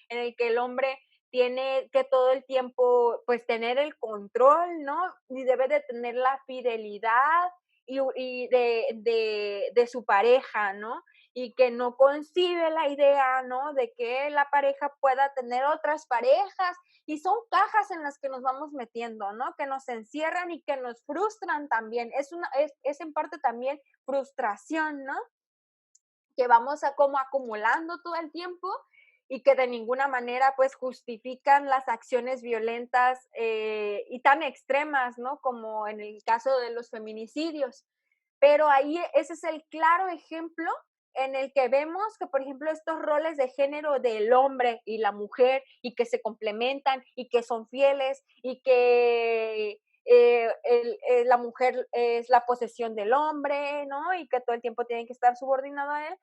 En el que el hombre tiene que todo el tiempo, pues, tener el control, ¿no? Y debe de tener la fidelidad y de su pareja, ¿no? Y que no concibe la idea, ¿no? De que la pareja pueda tener otras parejas y son cajas en las que nos vamos metiendo, ¿no? Que nos encierran y que nos frustran también. Es en parte también frustración, ¿no? Que vamos a como acumulando todo el tiempo y que de ninguna manera pues justifican las acciones violentas y tan extremas, ¿no? Como en el caso de los feminicidios. Pero ahí ese es el claro ejemplo en el que vemos que, por ejemplo, estos roles de género del hombre y la mujer y que se complementan y que son fieles y que la mujer es la posesión del hombre, ¿no? Y que todo el tiempo tienen que estar subordinado a él,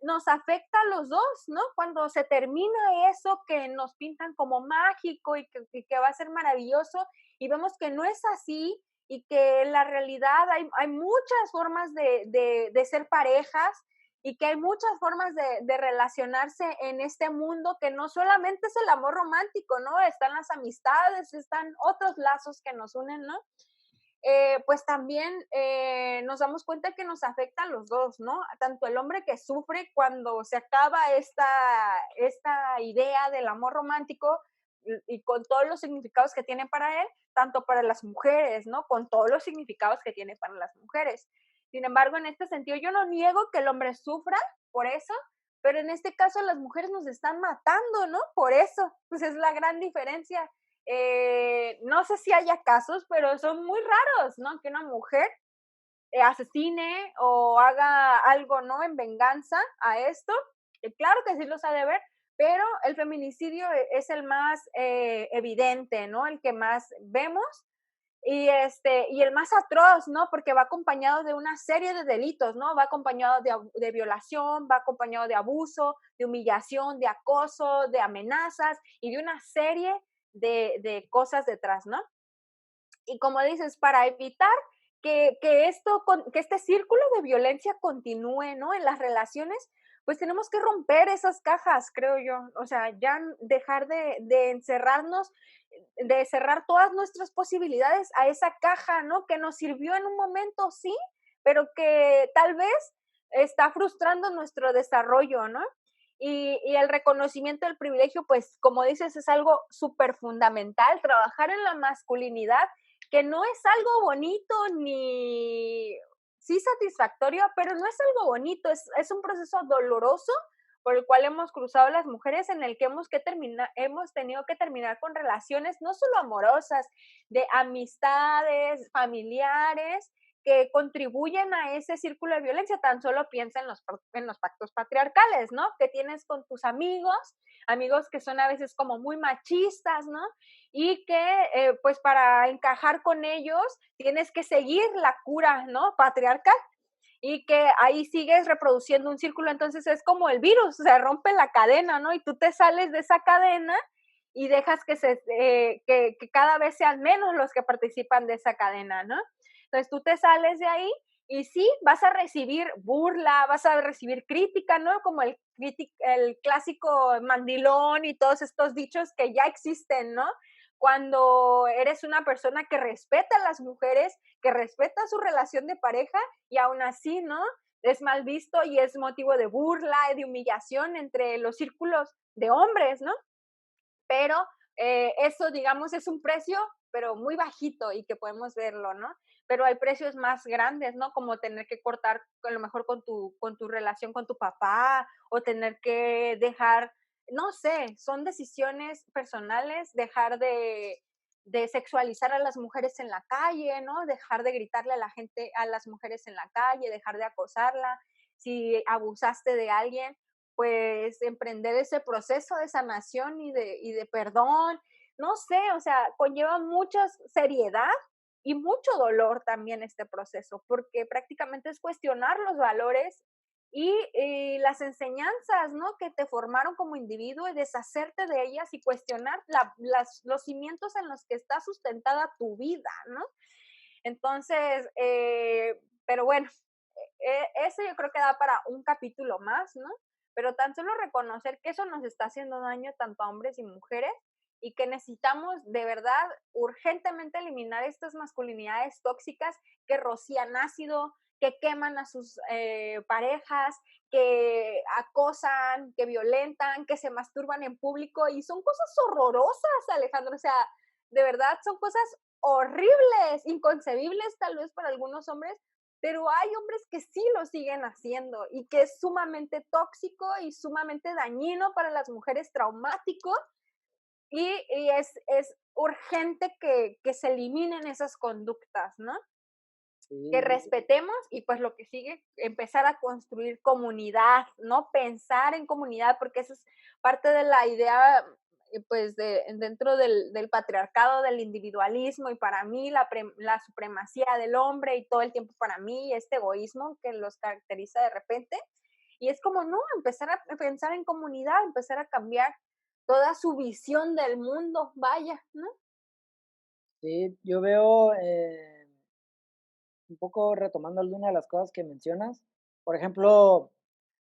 nos afecta a los dos, ¿no? Cuando se termina eso que nos pintan como mágico y que va a ser maravilloso y vemos que no es así y que en la realidad hay muchas formas de ser parejas y que hay muchas formas de relacionarse en este mundo que no solamente es el amor romántico, ¿no? Están las amistades, están otros lazos que nos unen, ¿no? Pues también nos damos cuenta que nos afecta a los dos, ¿no? Tanto el hombre que sufre cuando se acaba esta idea del amor romántico y con todos los significados que tiene para él, tanto para las mujeres, ¿no? Con todos los significados que tiene para las mujeres. Sin embargo, en este sentido, yo no niego que el hombre sufra por eso, pero en este caso las mujeres nos están matando, ¿no? Por eso, pues es la gran diferencia. No sé si haya casos, pero son muy raros, ¿no? Que una mujer asesine o haga algo, ¿no? En venganza a esto. Claro que sí los ha de ver, pero el feminicidio es el más evidente, ¿no? El que más vemos y el más atroz, ¿no? Porque va acompañado de una serie de delitos, ¿no? Va acompañado de violación, va acompañado de abuso, de humillación, de acoso, de amenazas y de una serie de cosas detrás, ¿no? Y como dices, para evitar que este círculo de violencia continúe, ¿no? En las relaciones, pues tenemos que romper esas cajas, creo yo. O sea, ya dejar de encerrarnos, de cerrar todas nuestras posibilidades a esa caja, ¿no? Que nos sirvió en un momento, sí, pero que tal vez está frustrando nuestro desarrollo, ¿no? Y el reconocimiento del privilegio, pues, como dices, es algo súper fundamental. Trabajar en la masculinidad que no es algo bonito ni sí satisfactorio, pero no es algo bonito, es un proceso doloroso por el cual hemos cruzado las mujeres en el que hemos tenido que terminar con relaciones no solo amorosas, de amistades, familiares, que contribuyen a ese círculo de violencia. Tan solo piensa en los pactos patriarcales, ¿no? Que tienes con tus amigos que son a veces como muy machistas, ¿no? Y que pues para encajar con ellos tienes que seguir la cura, ¿no? Patriarcal y que ahí sigues reproduciendo un círculo, entonces es como el virus, se rompe la cadena, ¿no? Y tú te sales de esa cadena y dejas que cada vez sean menos los que participan de esa cadena, ¿no? Entonces tú te sales de ahí Y sí, vas a recibir burla, vas a recibir crítica, ¿no? Como el clásico mandilón y todos estos dichos que ya existen, ¿no? Cuando eres una persona que respeta a las mujeres, que respeta su relación de pareja y aún así, ¿no? Es mal visto y es motivo de burla y de humillación entre los círculos de hombres, ¿no? Pero eso, digamos, es un precio, pero muy bajito y que podemos verlo, ¿no? Pero hay precios más grandes, ¿no? Como tener que cortar a lo mejor con tu relación con tu papá o tener que dejar, no sé, son decisiones personales, dejar de sexualizar a las mujeres en la calle, ¿no? Dejar de gritarle a la gente, a las mujeres en la calle, dejar de acosarla. Si abusaste de alguien, pues emprender ese proceso de sanación y de perdón, no sé, o sea, conlleva mucha seriedad y mucho dolor también este proceso, porque prácticamente es cuestionar los valores y las enseñanzas, ¿no? Que te formaron como individuo y deshacerte de ellas y cuestionar los cimientos en los que está sustentada tu vida, ¿no? Entonces, pero bueno, eso yo creo que da para un capítulo más, ¿no? Pero tan solo reconocer que eso nos está haciendo daño tanto a hombres y mujeres y que necesitamos de verdad urgentemente eliminar estas masculinidades tóxicas que rocían ácido, que queman a sus parejas, que acosan, que violentan, que se masturban en público y son cosas horrorosas, Alejandro. O sea, de verdad son cosas horribles, inconcebibles tal vez para algunos hombres, pero hay hombres que sí lo siguen haciendo y que es sumamente tóxico y sumamente dañino para las mujeres, traumático, y es urgente que se eliminen esas conductas, ¿no? Que Sí, respetemos y pues lo que sigue, empezar a construir comunidad, ¿no? Pensar en comunidad, porque eso es parte de la idea, pues, dentro del patriarcado, del individualismo, y para mí la supremacía del hombre y todo el tiempo para mí, este egoísmo que los caracteriza de repente. Y es como, no, empezar a pensar en comunidad, empezar a cambiar toda su visión del mundo, vaya, ¿no? sí, yo veo, un poco retomando alguna de las cosas que mencionas. Por ejemplo,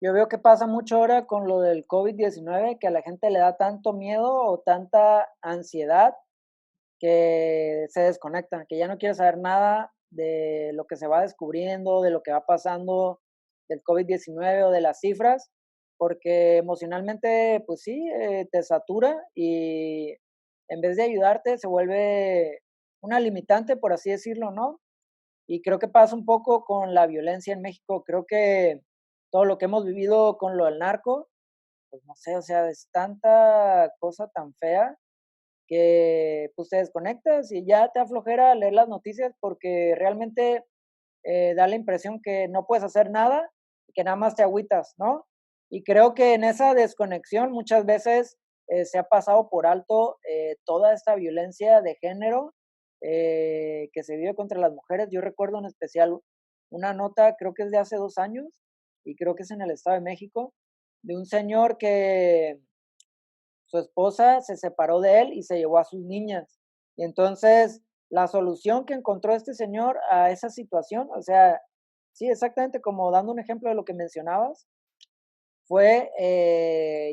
yo veo que pasa mucho ahora con lo del COVID-19, que a la gente le da tanto miedo o tanta ansiedad que se desconecta, que ya no quiere saber nada de lo que se va descubriendo, de lo que va pasando del COVID-19 o de las cifras, porque emocionalmente, pues sí, te satura y en vez de ayudarte se vuelve una limitante, por así decirlo, ¿no? Y creo que pasa un poco con la violencia en México. Creo que todo lo que hemos vivido con lo del narco, pues no sé, o sea, es tanta cosa tan fea que pues te desconectas y ya te aflojera leer las noticias porque realmente da la impresión que no puedes hacer nada y que nada más te agüitas, ¿no? Y creo que en esa desconexión muchas veces se ha pasado por alto toda esta violencia de género que se vive contra las mujeres. Yo recuerdo en especial una nota, creo que es de hace 2 años, y creo que es en el Estado de México, de un señor que su esposa se separó de él y se llevó a sus niñas. Y entonces, la solución que encontró este señor a esa situación, o sea, sí, exactamente como dando un ejemplo de lo que mencionabas, fue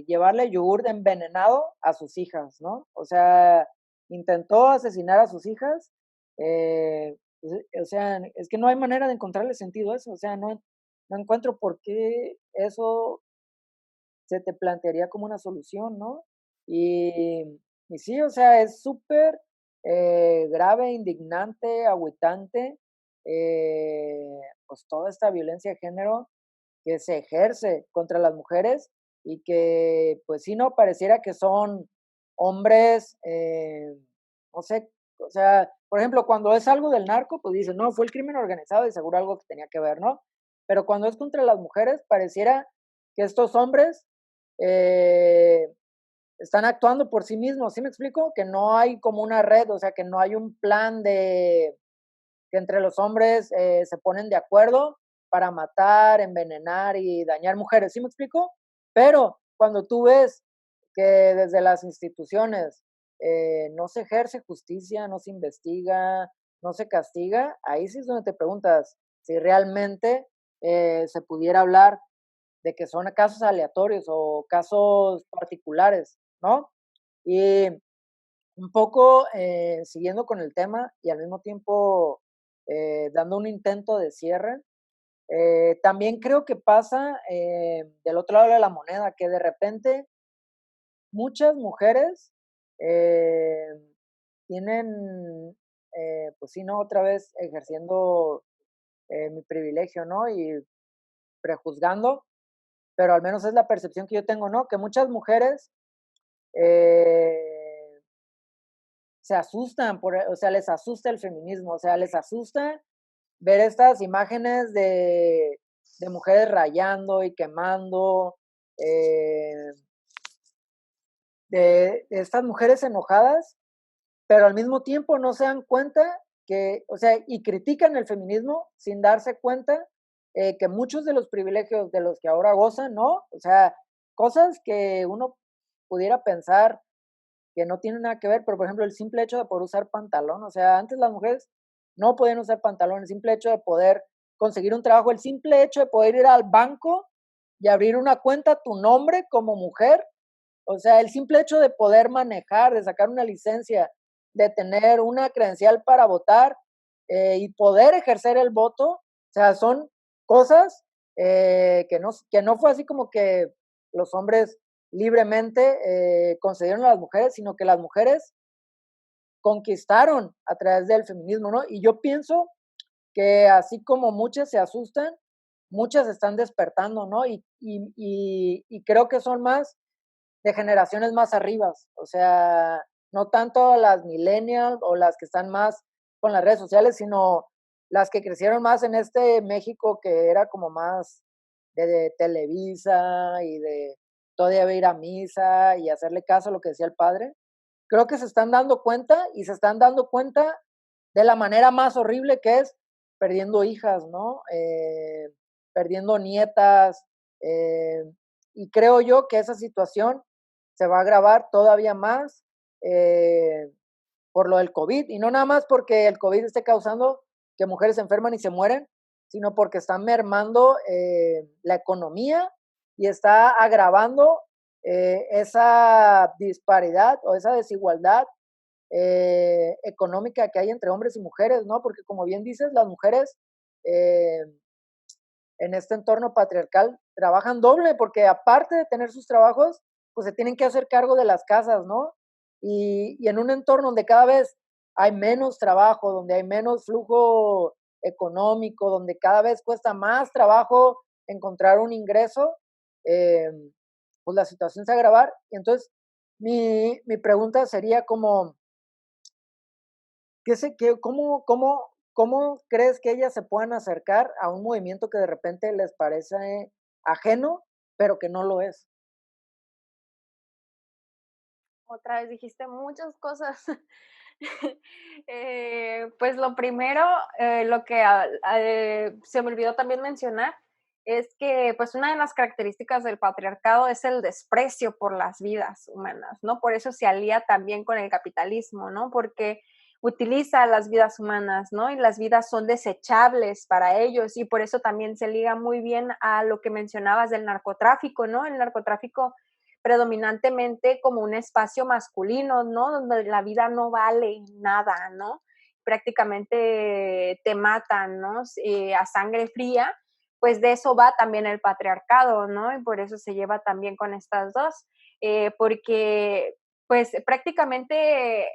llevarle yogur envenenado a sus hijas, ¿no? O sea, intentó asesinar a sus hijas. O sea, es que no hay manera de encontrarle sentido a eso. O sea, no encuentro por qué eso se te plantearía como una solución, ¿no? Y, y sí, o sea, es súper grave, indignante, agüitante, pues toda esta violencia de género que se ejerce contra las mujeres y que, pues sí, no, pareciera que son hombres, no sé, o sea, por ejemplo, cuando es algo del narco, pues dicen, no, fue el crimen organizado y seguro algo que tenía que ver, ¿no? Pero cuando es contra las mujeres, pareciera que estos hombres eh, están actuando por sí mismos, ¿sí me explico? Que no hay como una red, o sea, que no hay un plan de que entre los hombres se ponen de acuerdo para matar, envenenar y dañar mujeres, ¿sí me explico? Pero cuando tú ves que desde las instituciones no se ejerce justicia, no se investiga, no se castiga, ahí sí es donde te preguntas, si realmente se pudiera hablar de que son casos aleatorios o casos particulares, ¿no? Y un poco siguiendo con el tema y al mismo tiempo dando un intento de cierre, también creo que pasa del otro lado de la moneda, que de repente muchas mujeres eh, tienen, pues sí, ¿no? Otra vez ejerciendo mi privilegio, ¿no? Y prejuzgando, pero al menos es la percepción que yo tengo, ¿no? Que muchas mujeres eh, se asustan, o sea, les asusta el feminismo, o sea, les asusta ver estas imágenes de mujeres rayando y quemando, eh, de estas mujeres enojadas, pero al mismo tiempo no se dan cuenta que, o sea, y critican el feminismo sin darse cuenta que muchos de los privilegios de los que ahora gozan, ¿no? O sea, cosas que uno pudiera pensar que no tienen nada que ver, pero por ejemplo, el simple hecho de poder usar pantalón, o sea, antes las mujeres no podían usar pantalón, el simple hecho de poder conseguir un trabajo, el simple hecho de poder ir al banco y abrir una cuenta a tu nombre como mujer, o sea, el simple hecho de poder manejar, de sacar una licencia, de tener una credencial para votar y poder ejercer el voto, o sea, son cosas que no fue así como que los hombres libremente concedieron a las mujeres, sino que las mujeres conquistaron a través del feminismo, ¿no? Y yo pienso que así como muchas se asustan, muchas están despertando, ¿no? Y creo que son más de generaciones más arribas, o sea, no tanto las millennials o las que están más con las redes sociales, sino las que crecieron más en este México que era como más de Televisa y de todavía ir a misa y hacerle caso a lo que decía el padre. Creo que se están dando cuenta y se están dando cuenta de la manera más horrible que es perdiendo hijas, ¿no? Perdiendo nietas. Y creo yo que esa situación se va a agravar todavía más por lo del COVID. Y no nada más porque el COVID esté causando que mujeres se enferman y se mueren, sino porque están mermando la economía y está agravando esa disparidad o esa desigualdad económica que hay entre hombres y mujeres, ¿no? Porque como bien dices, las mujeres eh, en este entorno patriarcal trabajan doble, porque aparte de tener sus trabajos, pues se tienen que hacer cargo de las casas, ¿no? Y en un entorno donde cada vez hay menos trabajo, donde hay menos flujo económico, donde cada vez cuesta más trabajo encontrar un ingreso, eh, pues la situación se va a agravar. Y entonces mi pregunta sería como, ¿cómo crees que ellas se puedan acercar a un movimiento que de repente les parece ajeno, pero que no lo es? Otra vez dijiste muchas cosas. Pues lo primero, lo que se me olvidó también mencionar es que pues una de las características del patriarcado es el desprecio por las vidas humanas, ¿no? Por eso se alía también con el capitalismo, ¿no? Porque utiliza las vidas humanas, ¿no? Y las vidas son desechables para ellos y por eso también se liga muy bien a lo que mencionabas del narcotráfico, ¿no? El narcotráfico predominantemente como un espacio masculino, ¿no? Donde la vida no vale nada, ¿no? Prácticamente te matan, ¿no? A sangre fría, pues de eso va también el patriarcado, ¿no? Y por eso se lleva también con estas dos, porque pues prácticamente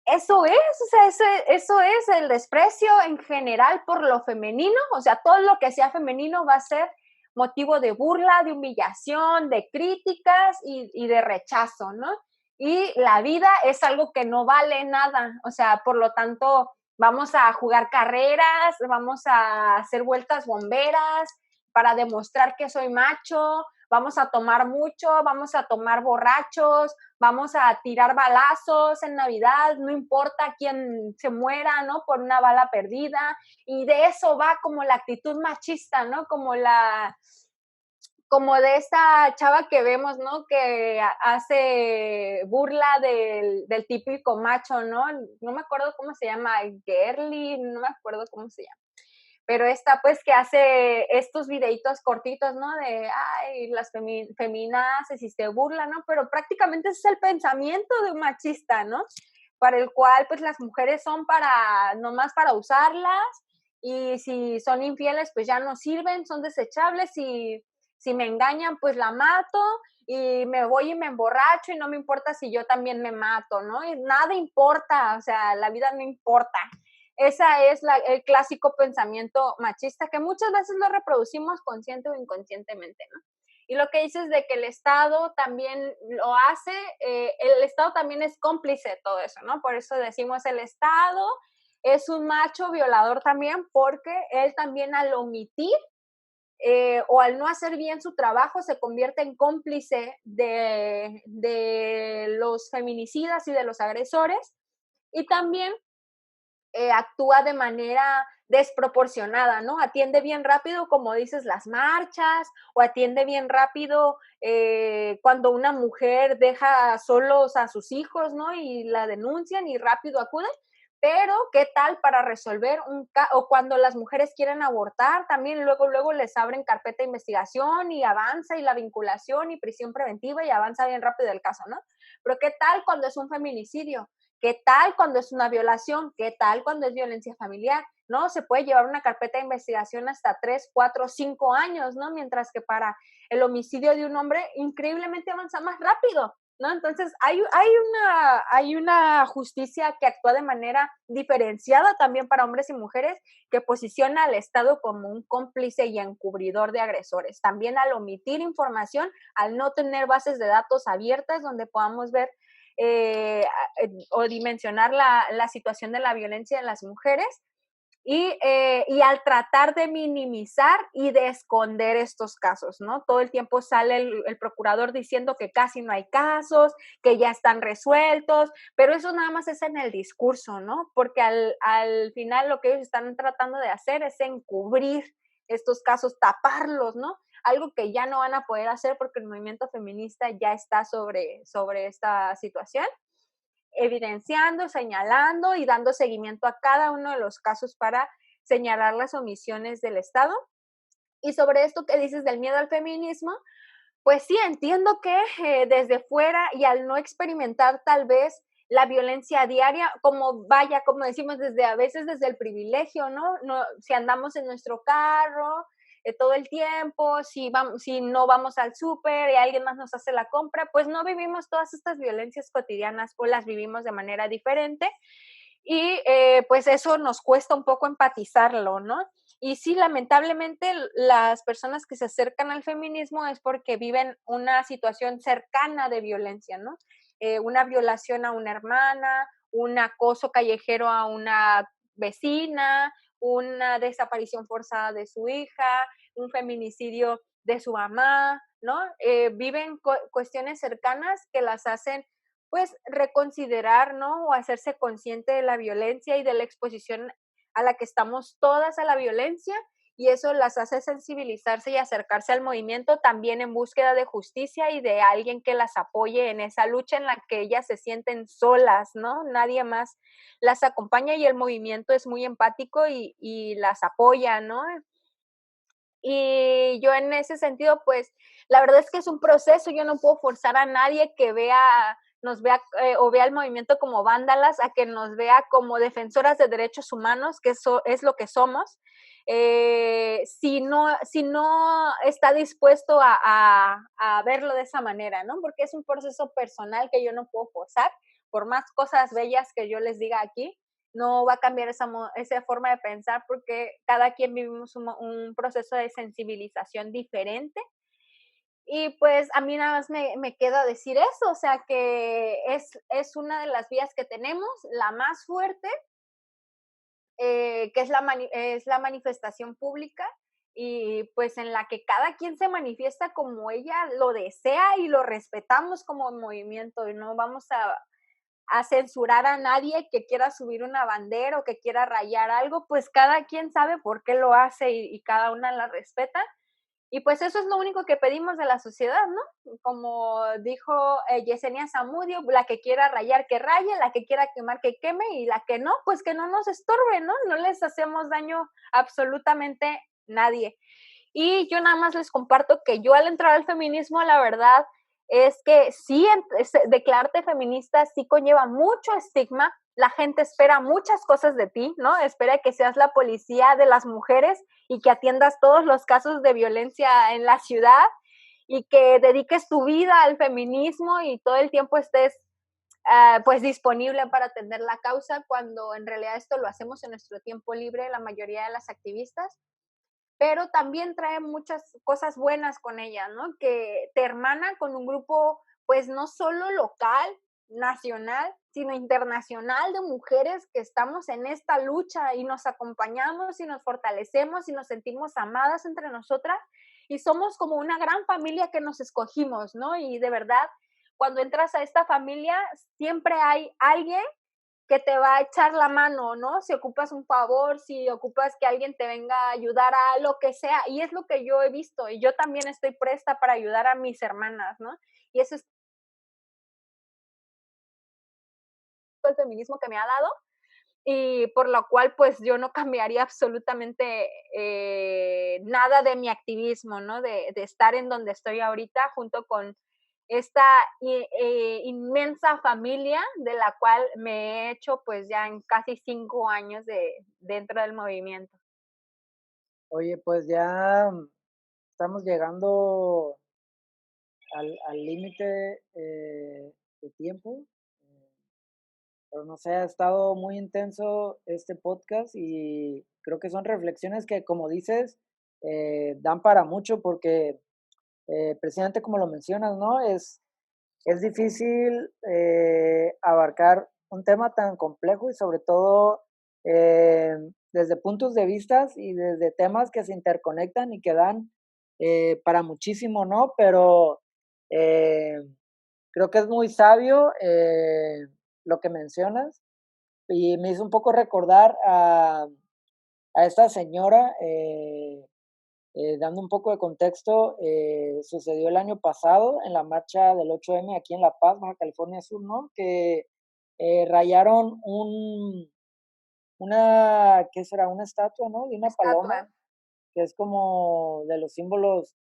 eso es, o sea, eso es el desprecio en general por lo femenino, o sea, todo lo que sea femenino va a ser motivo de burla, de humillación, de críticas y de rechazo, ¿no? Y la vida es algo que no vale nada, o sea, por lo tanto, vamos a jugar carreras, vamos a hacer vueltas bomberas para demostrar que soy macho, vamos a tomar mucho, vamos a tomar borrachos, vamos a tirar balazos en Navidad, no importa quién se muera, ¿no? Por una bala perdida. Y de eso va como la actitud machista, ¿no? Como de esta chava que vemos, ¿no? Que hace burla del típico macho, ¿no? No me acuerdo cómo se llama, Girly, no me acuerdo cómo se llama. pero esta pues que hace estos videitos cortitos, ¿no? De, ay, las feminazis y se burlan, ¿no? Pero prácticamente ese es el pensamiento de un machista, ¿no? Para el cual pues las mujeres son para, nomás para usarlas, y si son infieles pues ya no sirven, son desechables, y si me engañan pues la mato, y me voy y me emborracho y no me importa si yo también me mato, ¿no? Y nada importa, o sea, la vida no importa. Esa es el clásico pensamiento machista que muchas veces lo reproducimos consciente o inconscientemente, ¿no? Y lo que dices de que el Estado también lo hace, el Estado también es cómplice de todo eso, ¿no? Por eso decimos el Estado es un macho violador también, porque él también al omitir o al no hacer bien su trabajo se convierte en cómplice de los feminicidas y de los agresores, y también actúa de manera desproporcionada, ¿no? Atiende bien rápido, como dices, las marchas, o atiende bien rápido cuando una mujer deja solos a sus hijos, ¿no? Y la denuncian y rápido acuden. Pero, ¿qué tal para resolver o cuando las mujeres quieren abortar, también luego les abren carpeta de investigación y avanza, y la vinculación y prisión preventiva, y avanza bien rápido el caso, ¿no? Pero, ¿qué tal cuando es un feminicidio? ¿Qué tal cuando es una violación? ¿Qué tal cuando es violencia familiar? ¿No? Se puede llevar una carpeta de investigación hasta 3, 4, 5 años, ¿no? Mientras que para el homicidio de un hombre increíblemente avanza más rápido, ¿no? Entonces hay una justicia que actúa de manera diferenciada también para hombres y mujeres, que posiciona al Estado como un cómplice y encubridor de agresores. También al omitir información, al no tener bases de datos abiertas donde podamos ver o dimensionar la situación de la violencia en las mujeres, y al tratar de minimizar y de esconder estos casos, ¿no? Todo el tiempo sale el procurador diciendo que casi no hay casos, que ya están resueltos, pero eso nada más es en el discurso, ¿no? Porque al final lo que ellos están tratando de hacer es encubrir estos casos, taparlos, ¿no? Algo que ya no van a poder hacer porque el movimiento feminista ya está sobre esta situación, evidenciando, señalando y dando seguimiento a cada uno de los casos para señalar las omisiones del Estado. Y sobre esto que dices del miedo al feminismo, pues sí, entiendo que desde fuera y al no experimentar tal vez la violencia diaria, como vaya, como decimos, desde a veces desde el privilegio, ¿no? No, si andamos en nuestro carro todo el tiempo, si no vamos al súper y alguien más nos hace la compra, pues no vivimos todas estas violencias cotidianas, o las vivimos de manera diferente, y pues eso nos cuesta un poco empatizarlo, ¿no? Y sí, lamentablemente las personas que se acercan al feminismo es porque viven una situación cercana de violencia, ¿no? Una violación a una hermana, un acoso callejero a una vecina, una desaparición forzada de su hija, un feminicidio de su mamá, ¿no? Viven cuestiones cercanas que las hacen pues reconsiderar, ¿no? O hacerse consciente de la violencia y de la exposición a la que estamos todas a la violencia, y eso las hace sensibilizarse y acercarse al movimiento también en búsqueda de justicia y de alguien que las apoye en esa lucha en la que ellas se sienten solas, ¿no? Nadie más las acompaña, y el movimiento es muy empático y las apoya, ¿no? Y yo en ese sentido, pues, la verdad es que es un proceso, yo no puedo forzar a nadie que nos vea o vea el movimiento como vándalas, a que nos vea como defensoras de derechos humanos, que eso es lo que somos. Si no está dispuesto a verlo de esa manera, ¿no? Porque es un proceso personal que yo no puedo forzar, por más cosas bellas que yo les diga aquí, no va a cambiar esa forma de pensar, porque cada quien vivimos un proceso de sensibilización diferente. Y pues a mí nada más me queda decir eso, o sea que es una de las vías que tenemos, la más fuerte, que es la manifestación pública, y pues en la que cada quien se manifiesta como ella lo desea, y lo respetamos como movimiento, y no vamos a censurar a nadie que quiera subir una bandera o que quiera rayar algo, pues cada quien sabe por qué lo hace, y cada una la respeta. Y pues eso es lo único que pedimos de la sociedad, ¿no? Como dijo Yesenia Zamudio, la que quiera rayar, que raye, la que quiera quemar, que queme, y la que no, pues que no nos estorbe, ¿no? No les hacemos daño absolutamente nadie. Y yo nada más les comparto que yo al entrar al feminismo, la verdad es que sí, declararte feminista sí conlleva mucho estigma. La gente espera muchas cosas de ti, ¿no? Espera que seas la policía de las mujeres y que atiendas todos los casos de violencia en la ciudad y que dediques tu vida al feminismo y todo el tiempo estés pues disponible para atender la causa, cuando en realidad esto lo hacemos en nuestro tiempo libre, la mayoría de las activistas, pero también trae muchas cosas buenas con ella, ¿no? Que te hermana con un grupo, pues no solo local, nacional, sino internacional, de mujeres que estamos en esta lucha y nos acompañamos y nos fortalecemos y nos sentimos amadas entre nosotras y somos como una gran familia que nos escogimos, ¿no? Y de verdad, cuando entras a esta familia, siempre hay alguien que te va a echar la mano, ¿no? Si ocupas un favor, si ocupas que alguien te venga a ayudar a lo que sea. Y es lo que yo he visto. Y yo también estoy presta para ayudar a mis hermanas, ¿no? Y eso es el feminismo que me ha dado y por lo cual pues yo no cambiaría absolutamente nada de mi activismo, ¿no? De estar en donde estoy ahorita junto con esta inmensa familia de la cual me he hecho pues ya en casi 5 años dentro del movimiento. Oye, pues ya estamos llegando al límite de tiempo. Pero no sé, ha estado muy intenso este podcast y creo que son reflexiones que, como dices, dan para mucho porque precisamente como lo mencionas, ¿no? Es difícil abarcar un tema tan complejo y sobre todo eh, desde puntos de vista y desde temas que se interconectan y que dan para muchísimo, ¿no? Pero eh, creo que es muy sabio lo que mencionas y me hizo un poco recordar a esta señora, dando un poco de contexto, sucedió el año pasado en la marcha del 8M aquí en La Paz, Baja California Sur, ¿no? Que rayaron ¿qué será? Una estatua, ¿no? De una paloma, Estatua. que es como de los símbolos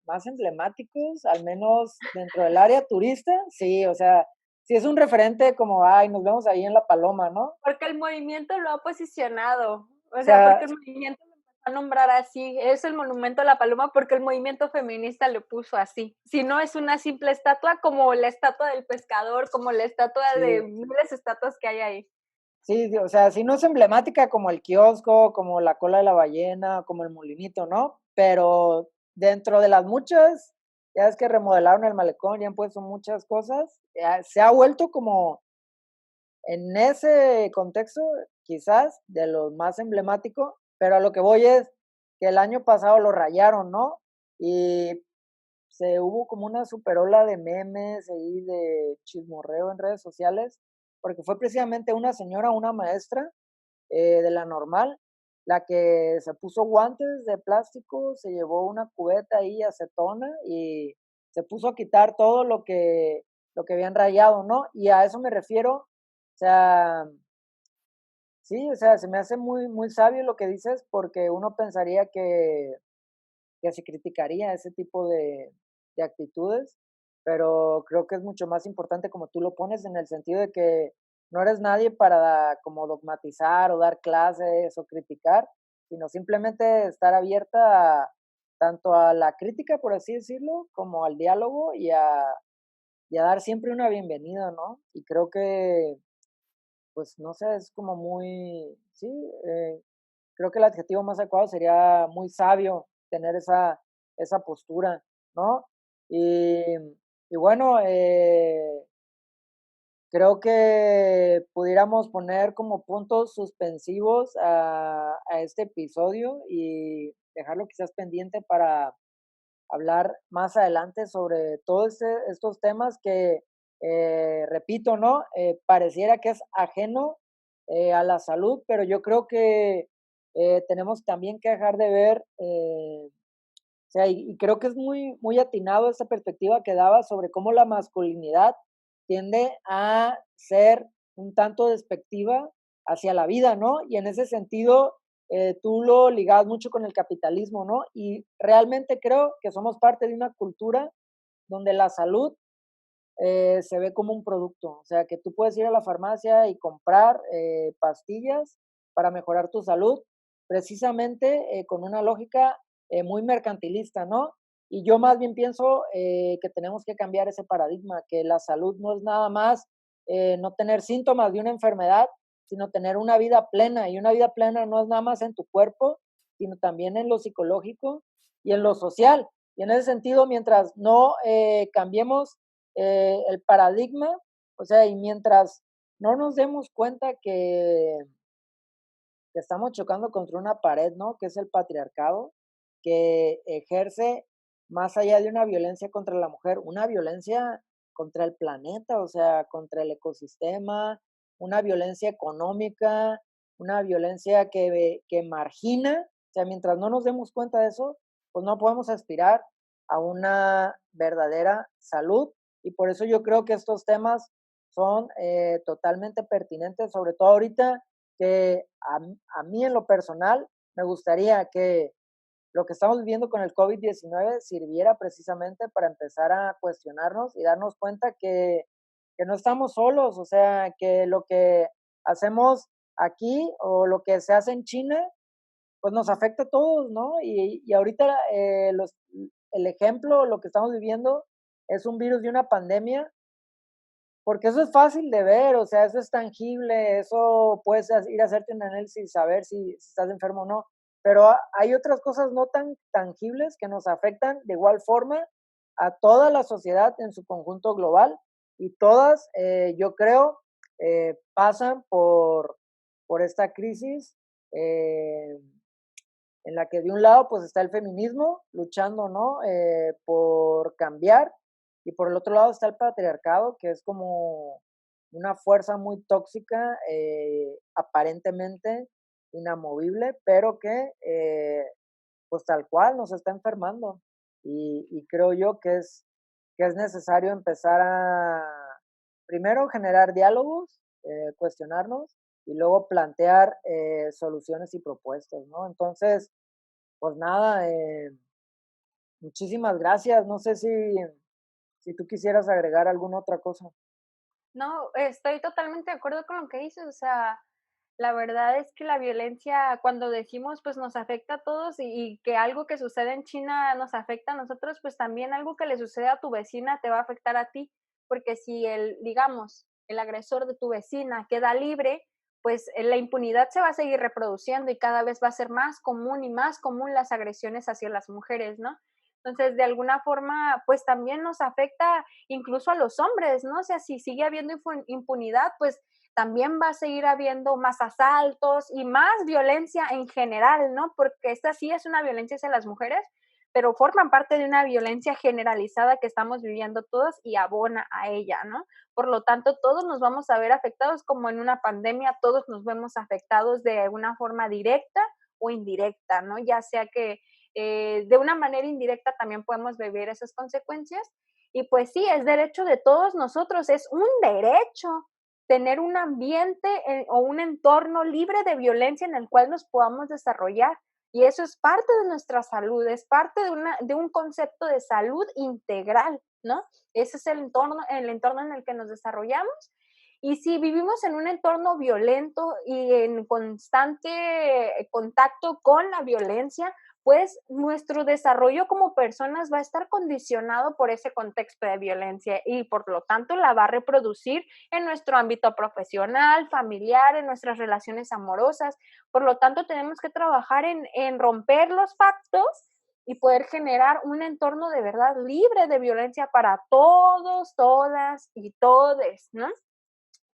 más emblemáticos, al menos dentro del área turista, sí, o sea, sí es un referente como, ay, nos vemos ahí en la paloma, ¿no? O Porque el movimiento lo ha posicionado, o sea, sea, porque el movimiento lo empezó a nombrar así, es el monumento a la paloma porque el movimiento feminista lo puso así. Si no es una simple estatua, como la estatua del pescador, como la estatua de sí, miles de estatuas que hay ahí. sí, o sea, sí no es emblemática como el kiosco, como la cola de la ballena, como el molinito, ¿no? Pero dentro de las muchas, ya es que remodelaron el malecón y han puesto muchas cosas, se ha vuelto como en ese contexto, quizás de lo más emblemático, pero a lo que voy es que el año pasado lo rayaron, ¿no? Y se hubo como una super ola de memes y de chismorreo en redes sociales, porque fue precisamente una señora, una maestra de la normal, la que se puso guantes de plástico, se llevó una cubeta ahí acetona y se puso a quitar todo lo que habían rayado, ¿no? Y a eso me refiero, o sea, sí, o sea, se me hace muy, muy sabio lo que dices porque uno pensaría que se criticaría ese tipo de actitudes, pero creo que es mucho más importante como tú lo pones en el sentido de que no eres nadie para como dogmatizar o dar clases o criticar, sino simplemente estar abierta tanto a la crítica, por así decirlo, como al diálogo y a dar siempre una bienvenida, ¿no? Y creo que, pues, no sé, es como muy, sí, creo que el adjetivo más adecuado sería muy sabio tener esa postura, ¿no? Y, y bueno, creo que pudiéramos poner como puntos suspensivos a este episodio y dejarlo quizás pendiente para hablar más adelante sobre todos estos temas que, repito, ¿no? Pareciera que es ajeno a la salud, pero yo creo que tenemos también que dejar de ver sea, y creo que es muy, muy atinado esa perspectiva que daba sobre cómo la masculinidad tiende a ser un tanto despectiva hacia la vida, ¿no? Y en ese sentido, tú lo ligabas mucho con el capitalismo, ¿no? Y realmente creo que somos parte de una cultura donde la salud se ve como un producto, o sea, que tú puedes ir a la farmacia y comprar pastillas para mejorar tu salud, precisamente con una lógica muy mercantilista, ¿no? Y yo más bien pienso que tenemos que cambiar ese paradigma, que la salud no es nada más no tener síntomas de una enfermedad, sino tener una vida plena. Y una vida plena no es nada más en tu cuerpo, sino también en lo psicológico y en lo social. Y en ese sentido, mientras no cambiemos el paradigma, o sea, y mientras no nos demos cuenta que estamos chocando contra una pared, ¿no? Que es el patriarcado, que ejerce más allá de una violencia contra la mujer, una violencia contra el planeta, o sea, contra el ecosistema, una violencia económica, una violencia que margina, o sea, mientras no nos demos cuenta de eso, pues no podemos aspirar a una verdadera salud. Y por eso yo creo que estos temas son totalmente pertinentes, sobre todo ahorita que a mí en lo personal me gustaría que lo que estamos viviendo con el COVID-19 sirviera precisamente para empezar a cuestionarnos y darnos cuenta que no estamos solos, o sea, que lo que hacemos aquí o lo que se hace en China, pues nos afecta a todos, ¿no? Y ahorita el ejemplo, lo que estamos viviendo es un virus de una pandemia porque eso es fácil de ver, o sea, eso es tangible, eso puedes ir a hacerte un análisis y saber si estás enfermo o no. Pero hay otras cosas no tan tangibles que nos afectan de igual forma a toda la sociedad en su conjunto global y todas, yo creo, pasan por esta crisis eh, en la que de un lado pues está el feminismo luchando, ¿no? Por cambiar y por el otro lado está el patriarcado, que es como una fuerza muy tóxica, aparentemente inamovible, pero que pues tal cual nos está enfermando. Y creo yo que es necesario empezar a, primero, generar diálogos, cuestionarnos y luego plantear soluciones y propuestas, ¿no? Entonces, pues nada, muchísimas gracias. No sé si tú quisieras agregar alguna otra cosa. No, estoy totalmente de acuerdo con lo que dices, o sea, la verdad es que la violencia, cuando decimos, pues nos afecta a todos y que algo que sucede en China nos afecta a nosotros, pues también algo que le sucede a tu vecina te va a afectar a ti, porque si el, digamos, el agresor de tu vecina queda libre, pues la impunidad se va a seguir reproduciendo y cada vez va a ser más común y más común las agresiones hacia las mujeres, ¿no? Entonces, de alguna forma, pues también nos afecta incluso a los hombres, ¿no? O sea, si sigue habiendo impunidad, pues también va a seguir habiendo más asaltos y más violencia en general, ¿no? Porque esta sí es una violencia hacia las mujeres, pero forman parte de una violencia generalizada que estamos viviendo todos y abona a ella, ¿no? Por lo tanto, todos nos vamos a ver afectados como en una pandemia, todos nos vemos afectados de una forma directa o indirecta, ¿no? Ya sea que de una manera indirecta también podemos vivir esas consecuencias. Y pues sí, es derecho de todos nosotros, es un derecho tener un ambiente o un entorno libre de violencia en el cual nos podamos desarrollar. Y eso es parte de nuestra salud, es parte de un concepto de salud integral, ¿no? Ese es el entorno en el que nos desarrollamos. Y si vivimos en un entorno violento y en constante contacto con la violencia, pues nuestro desarrollo como personas va a estar condicionado por ese contexto de violencia y por lo tanto la va a reproducir en nuestro ámbito profesional, familiar, en nuestras relaciones amorosas. Por lo tanto, tenemos que trabajar en romper los pactos y poder generar un entorno de verdad libre de violencia para todos, todas y todes, ¿no?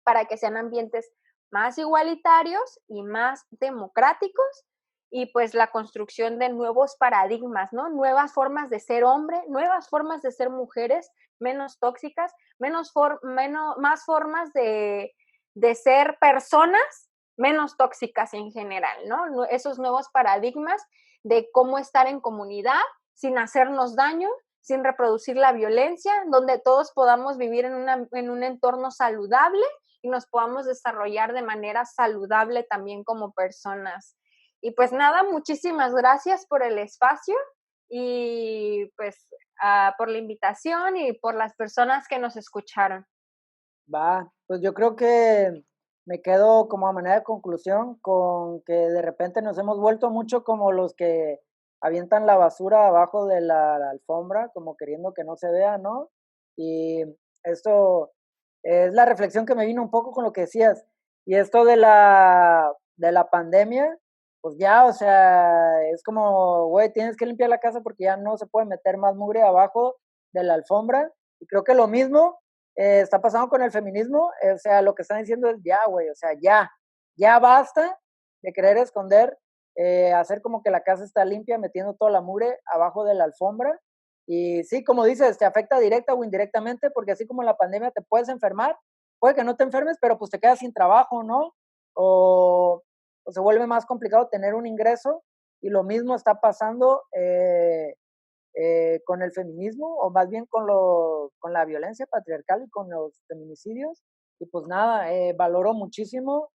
Para que sean ambientes más igualitarios y más democráticos y pues la construcción de nuevos paradigmas, ¿no? Nuevas formas de ser hombre, nuevas formas de ser mujeres, menos tóxicas, más formas de ser personas menos tóxicas en general, ¿no? Esos nuevos paradigmas de cómo estar en comunidad sin hacernos daño, sin reproducir la violencia, donde todos podamos vivir en un entorno saludable y nos podamos desarrollar de manera saludable también como personas. Y pues nada, muchísimas gracias por el espacio y pues por la invitación y por las personas que nos escucharon. Va, pues yo creo que me quedo como a manera de conclusión con que de repente nos hemos vuelto mucho como los que avientan la basura abajo de la alfombra, como queriendo que no se vea, ¿no? Y esto es la reflexión que me vino un poco con lo que decías. Y esto de la pandemia, pues ya, o sea, es como, güey, tienes que limpiar la casa porque ya no se puede meter más mugre abajo de la alfombra. Y creo que lo mismo está pasando con el feminismo. O sea, lo que están diciendo es ya, güey, o sea, ya basta de querer esconder, hacer como que la casa está limpia, metiendo toda la mugre abajo de la alfombra. Y sí, como dices, te afecta directa o indirectamente, porque así como en la pandemia te puedes enfermar, puede que no te enfermes, pero pues te quedas sin trabajo, ¿no? O se vuelve más complicado tener un ingreso, y lo mismo está pasando con el feminismo, o más bien con la violencia patriarcal y con los feminicidios. Y pues nada, valoro muchísimo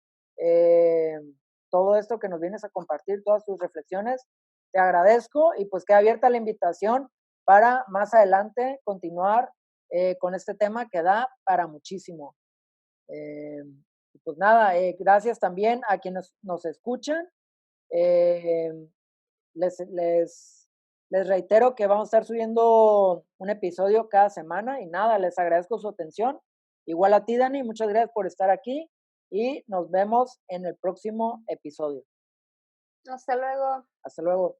todo esto que nos vienes a compartir, todas tus reflexiones. Te agradezco y pues queda abierta la invitación para más adelante continuar con este tema que da para muchísimo. Pues nada, gracias también a quienes nos escuchan. Eh, les, les, les reitero que vamos a estar subiendo un episodio cada semana y nada, les agradezco su atención. Igual a ti, Dani, muchas gracias por estar aquí y nos vemos en el próximo episodio. Hasta luego. Hasta luego.